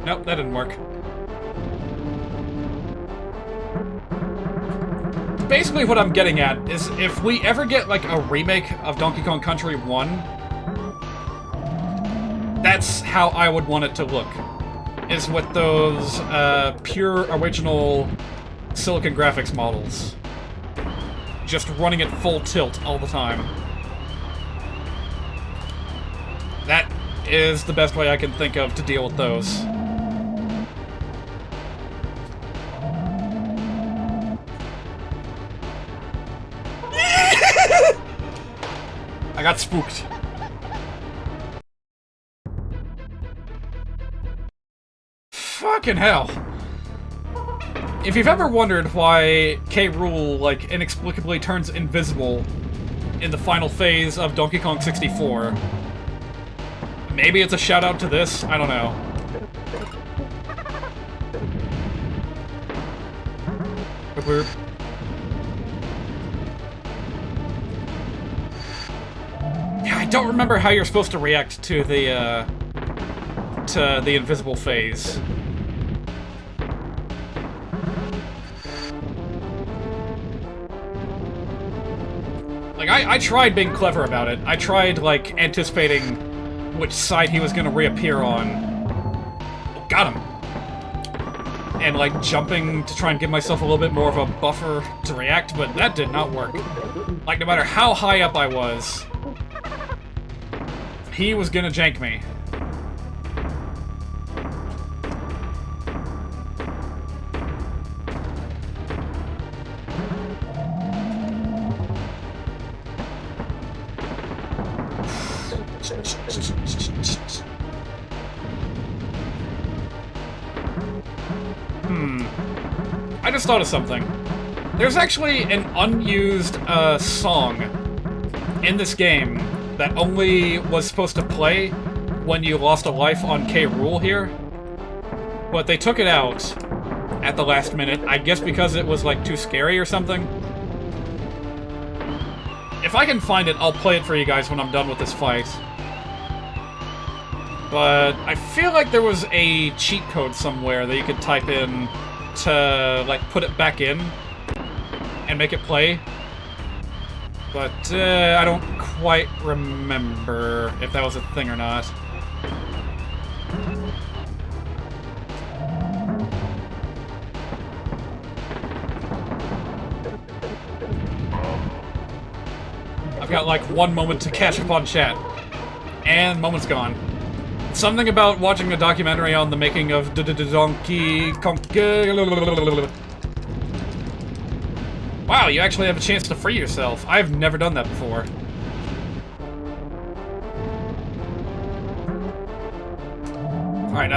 Nope, that didn't work. Basically what I'm getting at is if we ever get, like, a remake of Donkey Kong Country 1, that's how I would want it to look. Is with those pure original Silicon graphics models. Just running at full tilt all the time. That is the best way I can think of to deal with those. I got spooked. Fucking hell. If you've ever wondered why K. Rool, like, inexplicably turns invisible in the final phase of Donkey Kong 64, maybe it's a shout-out to this? I don't know. Yeah, I don't remember how you're supposed to react to the invisible phase. Like, I tried being clever about it. I tried, like, anticipating which side he was gonna reappear on. Oh, got him! And, like, jumping to try and give myself a little bit more of a buffer to react, but that did not work. Like, no matter how high up I was, he was gonna jank me. I just thought of something. There's actually an unused song in this game that only was supposed to play when you lost a life on K. Rool here. But they took it out at the last minute, I guess because it was like too scary or something. If I can find it, I'll play it for you guys when I'm done with this fight. But I feel like there was a cheat code somewhere that you could type in to, like, put it back in and make it play. But, I don't quite remember if that was a thing or not. I've got, like, 1 moment to catch up on chat. And moment's gone. Something about watching a documentary on the making of Donkey Kong. Wow, you actually have a chance to free yourself. I've never done that before. Alright,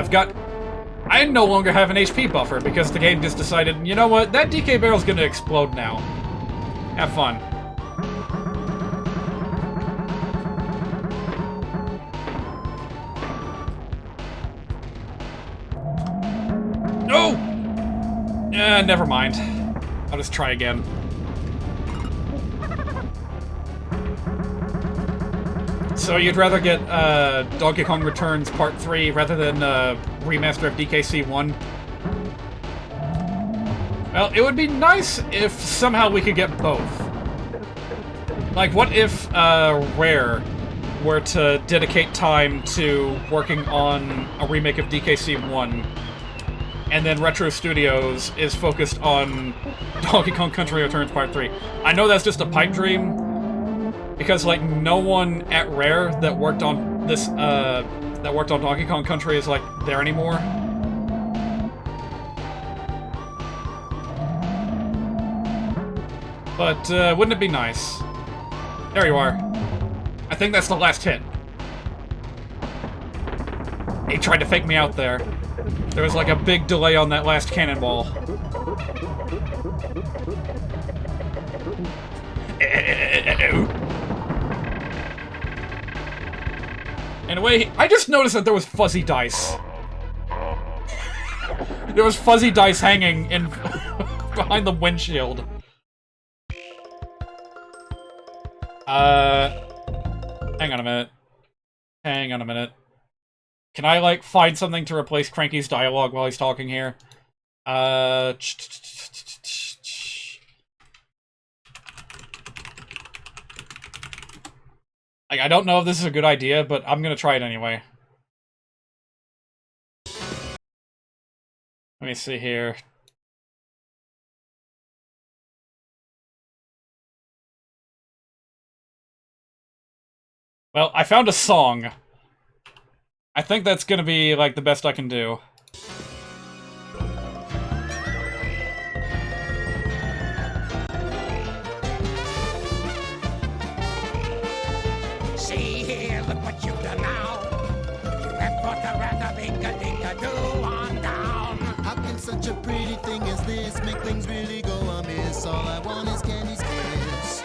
I no longer have an HP buffer because the game just decided, you know what, that DK barrel's gonna explode now. Have fun. No! Never mind. I'll just try again. So you'd rather get Donkey Kong Returns Part 3 rather than remaster of DKC 1? Well, it would be nice if somehow we could get both. Like, what if Rare were to dedicate time to working on a remake of DKC 1, and then Retro Studios is focused on Donkey Kong Country Returns Part 3. I know that's just a pipe dream, because, like, no one at Rare that worked on this, that worked on Donkey Kong Country is, like, there anymore. But, wouldn't it be nice? There you are. I think that's the last hit. He tried to fake me out there. There was like a big delay on that last cannonball. Anyway, I just noticed that there was fuzzy dice. There was fuzzy dice hanging in behind the windshield. Hang on a minute. Hang on a minute. Can I, like, find something to replace Cranky's dialogue while he's talking here? Like, I don't know if this is a good idea, but I'm gonna try it anyway. Let me see here. Well, I found a song. I think that's gonna be, like, the best I can do. See here, look what you've done now. You have brought the wrath of Inga-Dinga-Doo on down. How can such a pretty thing as this make things really go amiss? All I want is Candy's kiss.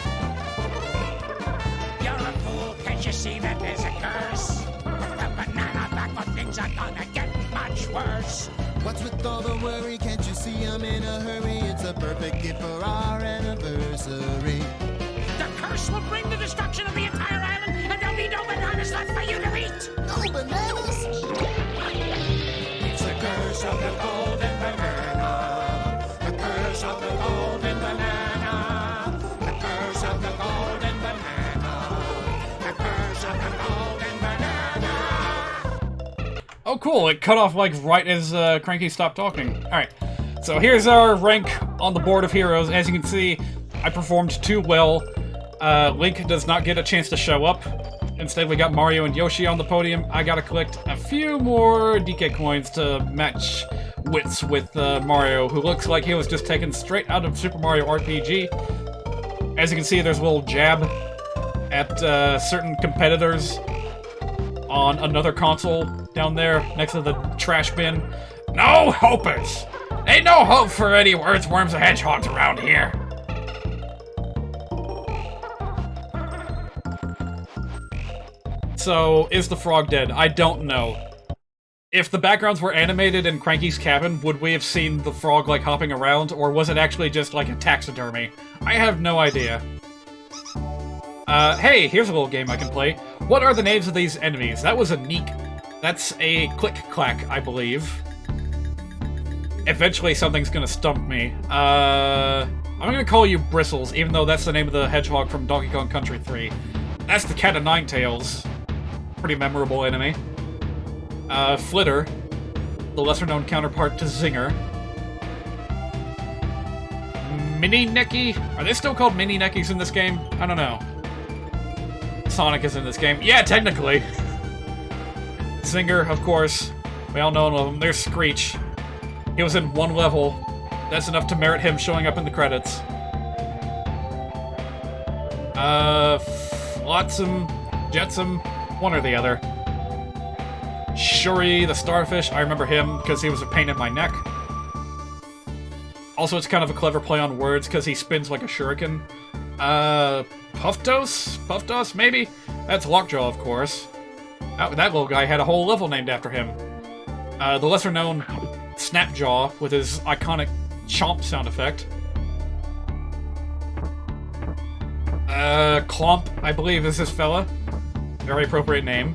You're a fool, can't you see that there's a curse? The banana backward things are gonna get much worse. What's with all the worry? Can't you see I'm in a hurry? It's a perfect gift for our anniversary. The curse will bring the destruction of the entire island, and there'll be no bananas left for you to eat. No bananas? It's the curse of the golden banana. The curse of the golden banana. The curse of the golden banana. Oh, cool. It cut off, like, right as Cranky stopped talking. Alright. So here's our rank on the board of heroes. As you can see, I performed too well. Link does not get a chance to show up. Instead, we got Mario and Yoshi on the podium. I gotta collect a few more DK coins to match wits with Mario, who looks like he was just taken straight out of Super Mario RPG. As you can see, there's a little jab at certain competitors on another console down there next to the trash bin. No hopers! Ain't no hope for any earthworms or hedgehogs around here. So, is the frog dead? I don't know. If the backgrounds were animated in Cranky's cabin, would we have seen the frog, like, hopping around, or was it actually just, like, a taxidermy? I have no idea. Hey, here's a little game I can play. What are the names of these enemies? That was a neek. That's a click-clack, I believe. Eventually something's gonna stump me. I'm gonna call you Bristles, even though that's the name of the hedgehog from Donkey Kong Country 3. That's the Cat of Nine Tails. Pretty memorable enemy. Flitter, the lesser-known counterpart to Zinger. Mini-Necky? Are they still called Mini-Neckies in this game? I don't know. Sonic is in this game. Yeah, technically! Zinger, of course. We all know him. There's Screech. He was in one level. That's enough to merit him showing up in the credits. Flotsam, Jetsam, one or the other. Shuri, the starfish, I remember him because he was a pain in my neck. Also, it's kind of a clever play on words because he spins like a shuriken. Puffdos? Puffdos, maybe? That's Lockjaw, of course. That little guy had a whole level named after him. The lesser-known Snapjaw with his iconic chomp sound effect. Clomp, I believe, is this fella. Very appropriate name.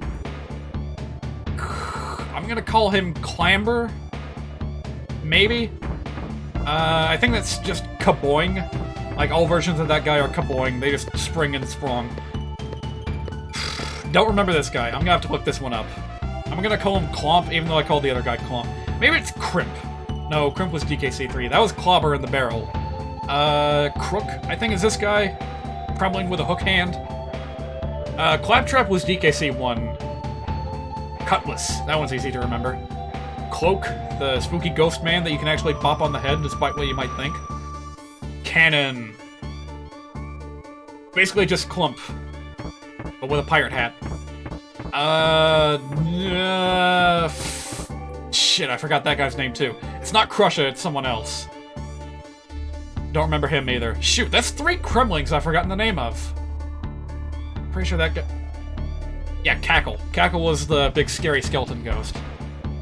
I'm gonna call him Clamber? Maybe? I think that's just Kaboing. Like, all versions of that guy are Kaboing. They just spring and sprung. Don't remember this guy. I'm gonna have to look this one up. I'm gonna call him Clomp, even though I called the other guy Clomp. Maybe it's Crimp. No, Crimp was DKC3. That was Clobber in the barrel. Crook, I think is this guy. Crumbling with a hook hand. Claptrap was DKC1. Cutlass, that one's easy to remember. Cloak, the spooky ghost man that you can actually bop on the head despite what you might think. Cannon. Basically just Clump, but with a pirate hat. Shit, I forgot that guy's name too. It's not Crusher, it's someone else. Don't remember him either. Shoot, that's 3 Kremlings I've forgotten the name of. Pretty sure that guy... Yeah, Cackle. Cackle was the big scary skeleton ghost.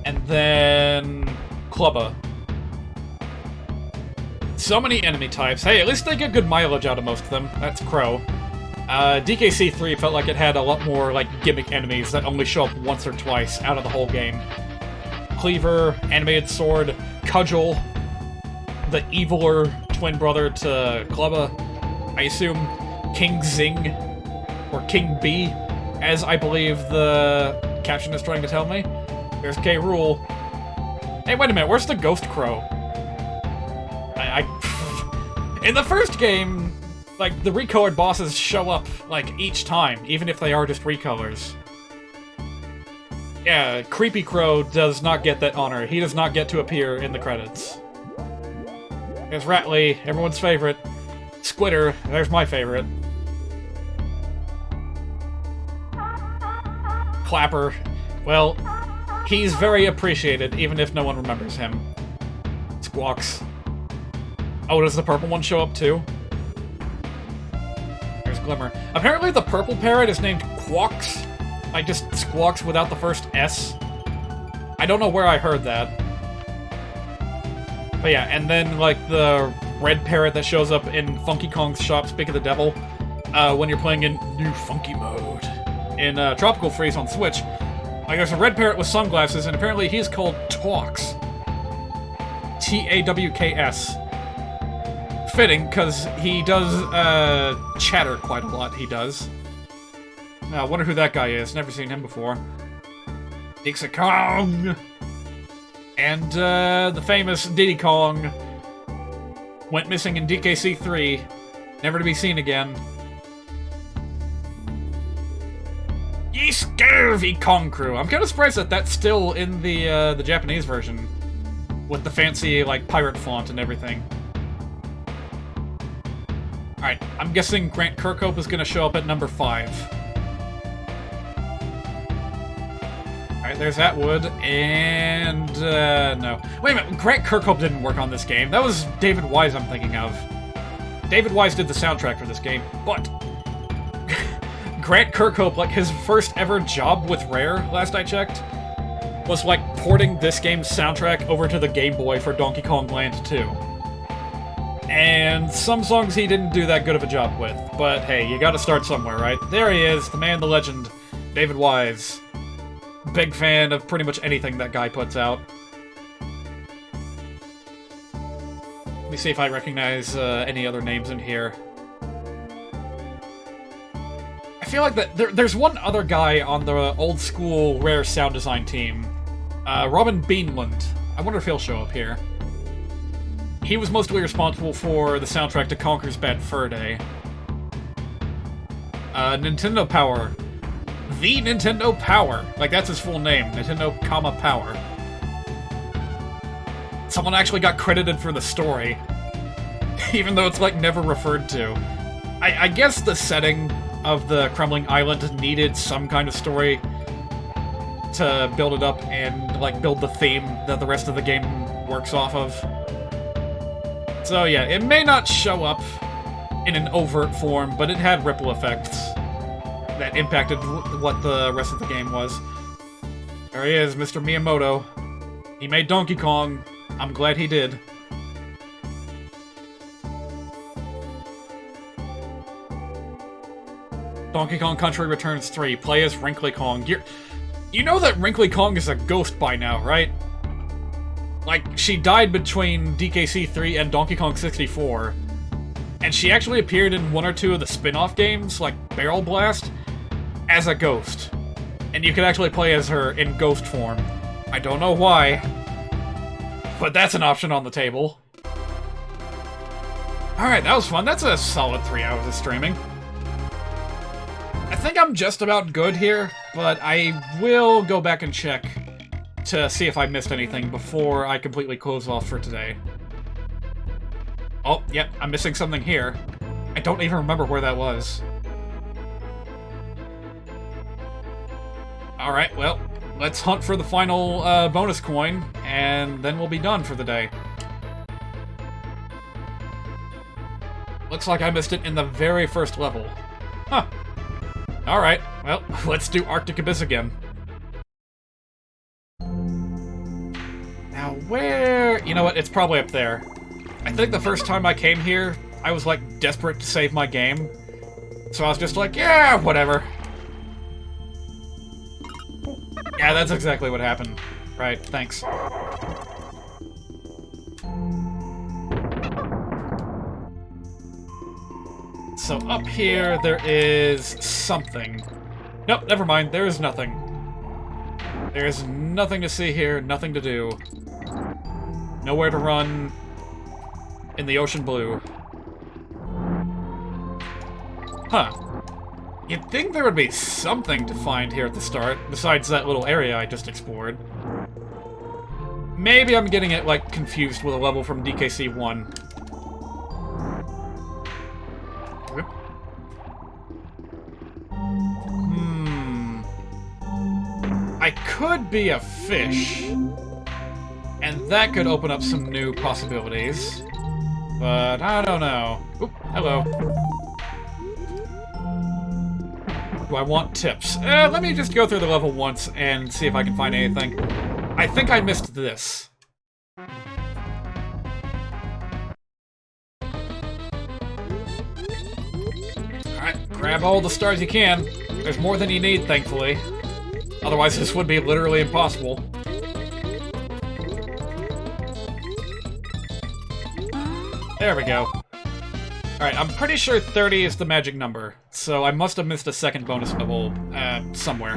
And then... Clubba. So many enemy types. Hey, at least they get good mileage out of most of them. That's Crow. DKC3 felt like it had a lot more, like, gimmick enemies that only show up once or twice out of the whole game. Cleaver, Animated Sword, Cudgel, the eviler twin brother to Clubba, I assume King Zing, or King B, as I believe the caption is trying to tell me. There's K. Rool. Hey, wait a minute, where's the Ghost Crow? In the first game, like, the recolored bosses show up, like, each time, even if they are just recolors. Yeah, Creepy Crow does not get that honor. He does not get to appear in the credits. There's Ratley, everyone's favorite. Squitter, there's my favorite. Clapper, well, he's very appreciated, even if no one remembers him. Squawks. Oh, does the purple one show up too? There's Glimmer. Apparently the purple parrot is named Quawks. Like, just Squawks without the first S. I don't know where I heard that. But yeah, and then, like, the red parrot that shows up in Funky Kong's shop, Speak of the Devil, when you're playing in New Funky Mode in Tropical Freeze on Switch. Like, there's a red parrot with sunglasses, and apparently he's called Twawks. T-A-W-K-S. Fitting, because he does, chatter quite a lot, he does. I wonder who that guy is. Never seen him before. Dixie Kong! And the famous Diddy Kong went missing in DKC 3, never to be seen again. Ye scurvy Kong crew! I'm kind of surprised that that's still in the Japanese version, with the fancy, like, pirate font and everything. Alright, I'm guessing Grant Kirkhope is going to show up at number 5. Alright, there's Atwood, and, no. Wait a minute, Grant Kirkhope didn't work on this game. That was David Wise I'm thinking of. David Wise did the soundtrack for this game, but Grant Kirkhope, like, his first ever job with Rare, last I checked, was, like, porting this game's soundtrack over to the Game Boy for Donkey Kong Land 2. And some songs he didn't do that good of a job with, but hey, you gotta start somewhere, right? There he is, the man, the legend, David Wise. Big fan of pretty much anything that guy puts out. Let me see if I recognize any other names in here. I feel like that there's one other guy on the old school Rare sound design team. Robin Beanland. I wonder if he'll show up here. He was mostly responsible for the soundtrack to Conker's Bad Fur Day. Nintendo Power. The Nintendo Power. Like, that's his full name. Nintendo, Power. Someone actually got credited for the story. Even though it's, like, never referred to. I guess the setting of the Crumbling Island needed some kind of story to build it up and, like, build the theme that the rest of the game works off of. So yeah, it may not show up in an overt form, but it had ripple effects that impacted what the rest of the game was. There he is, Mr. Miyamoto. He made Donkey Kong. I'm glad he did. Donkey Kong Country Returns 3. Play as Wrinkly Kong. You know that Wrinkly Kong is a ghost by now, right? Like, she died between DKC 3 and Donkey Kong 64. And she actually appeared in one or two of the spin-off games, like Barrel Blast, as a ghost. And you could actually play as her in ghost form. I don't know why, but that's an option on the table. Alright, that was fun. That's a solid 3 hours of streaming. I think I'm just about good here, but I will go back and check to see if I missed anything before I completely close off for today. Oh, yep, I'm missing something here. I don't even remember where that was. Alright, well, let's hunt for the final bonus coin, and then we'll be done for the day. Looks like I missed it in the very first level. Huh. Alright, well, let's do Arctic Abyss again. Now, where... You know what, it's probably up there. I think the first time I came here, I was, like, desperate to save my game. So I was just like, yeah, whatever. Yeah, that's exactly what happened. Right, thanks. So up here, there is something. Nope, never mind, there is nothing. There's nothing to see here, nothing to do. Nowhere to run in the ocean blue. Huh. You'd think there would be something to find here at the start, besides that little area I just explored. Maybe I'm getting it, like, confused with a level from DKC 1. I could be a fish, and that could open up some new possibilities, but I don't know. Oop, hello. Do I want tips? Let me just go through the level once and see if I can find anything. I think I missed this. Alright, grab all the stars you can. There's more than you need, thankfully. Otherwise, this would be literally impossible. There we go. Alright, I'm pretty sure 30 is the magic number, so I must have missed a second bonus level, somewhere.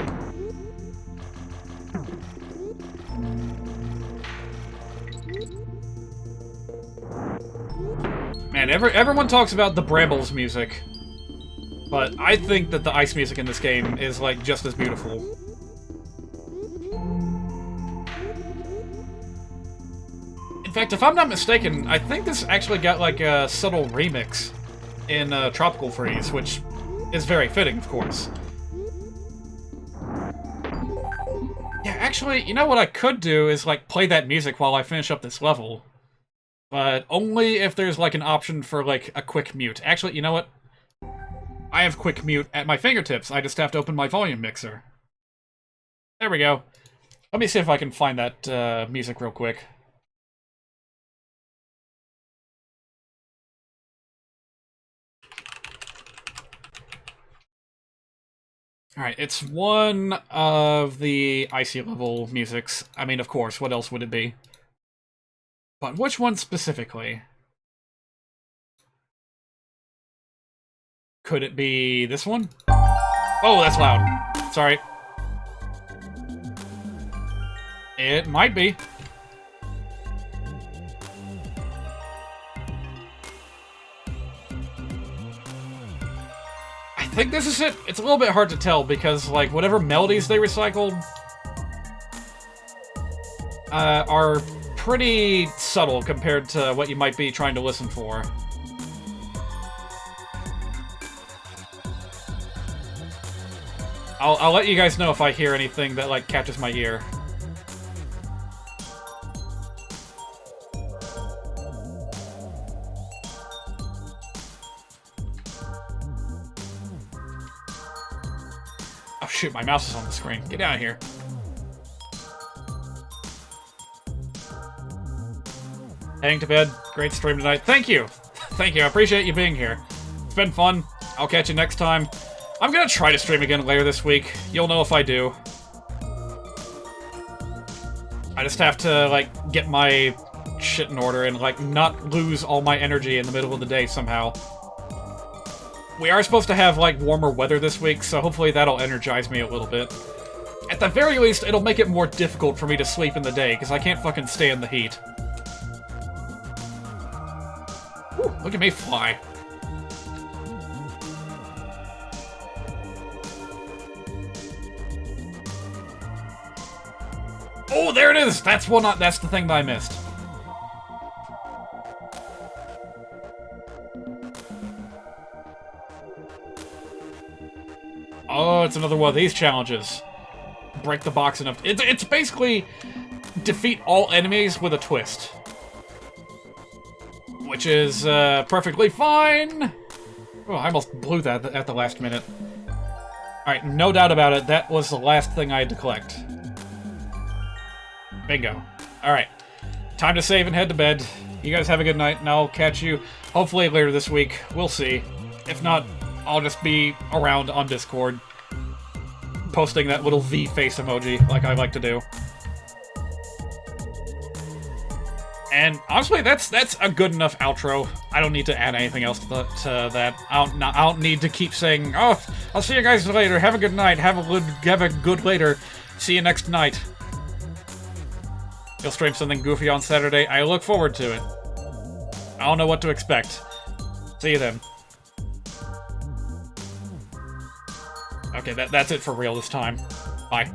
And everyone talks about the Brambles music, but I think that the ice music in this game is, like, just as beautiful. In fact, if I'm not mistaken, I think this actually got, like, a subtle remix in Tropical Freeze, which is very fitting, of course. Yeah, actually, you know what I could do is, like, play that music while I finish up this level. But only if there's, like, an option for, like, a quick mute. Actually, you know what? I have quick mute at my fingertips. I just have to open my volume mixer. There we go. Let me see if I can find that music real quick. Alright, it's one of the icy level musics. I mean, of course, what else would it be? But which one specifically? Could it be this one? Oh, that's loud. Sorry. It might be. I think this is it. It's a little bit hard to tell because, like, whatever melodies they recycled are pretty subtle compared to what you might be trying to listen for. I'll let you guys know if I hear anything that, like, catches my ear. Oh shoot, my mouse is on the screen. Get out of here. Heading to bed. Great stream tonight. Thank you! Thank you, I appreciate you being here. It's been fun. I'll catch you next time. I'm gonna try to stream again later this week. You'll know if I do. I just have to, like, get my shit in order and, like, not lose all my energy in the middle of the day somehow. We are supposed to have, like, warmer weather this week, so hopefully that'll energize me a little bit. At the very least, it'll make it more difficult for me to sleep in the day, because I can't fucking stay in the heat. Whew, look at me fly. Oh, there it is! That's the thing that I missed. Oh, it's another one of these challenges. Break the box enough. It's basically defeat all enemies with a twist. Which is perfectly fine. Oh, I almost blew that at the last minute. Alright, no doubt about it, that was the last thing I had to collect. Bingo. Alright. Time to save and head to bed. You guys have a good night, and I'll catch you hopefully later this week. We'll see. If not, I'll just be around on Discord, posting that little V face emoji like I like to do. And honestly, that's a good enough outro. I don't need to add anything else to that. I don't need to keep saying, "Oh, I'll see you guys later. Have a good night. Have a good later. See you next night." You'll stream something goofy on Saturday. I look forward to it. I don't know what to expect. See you then. Okay, that's it for real this time. Bye.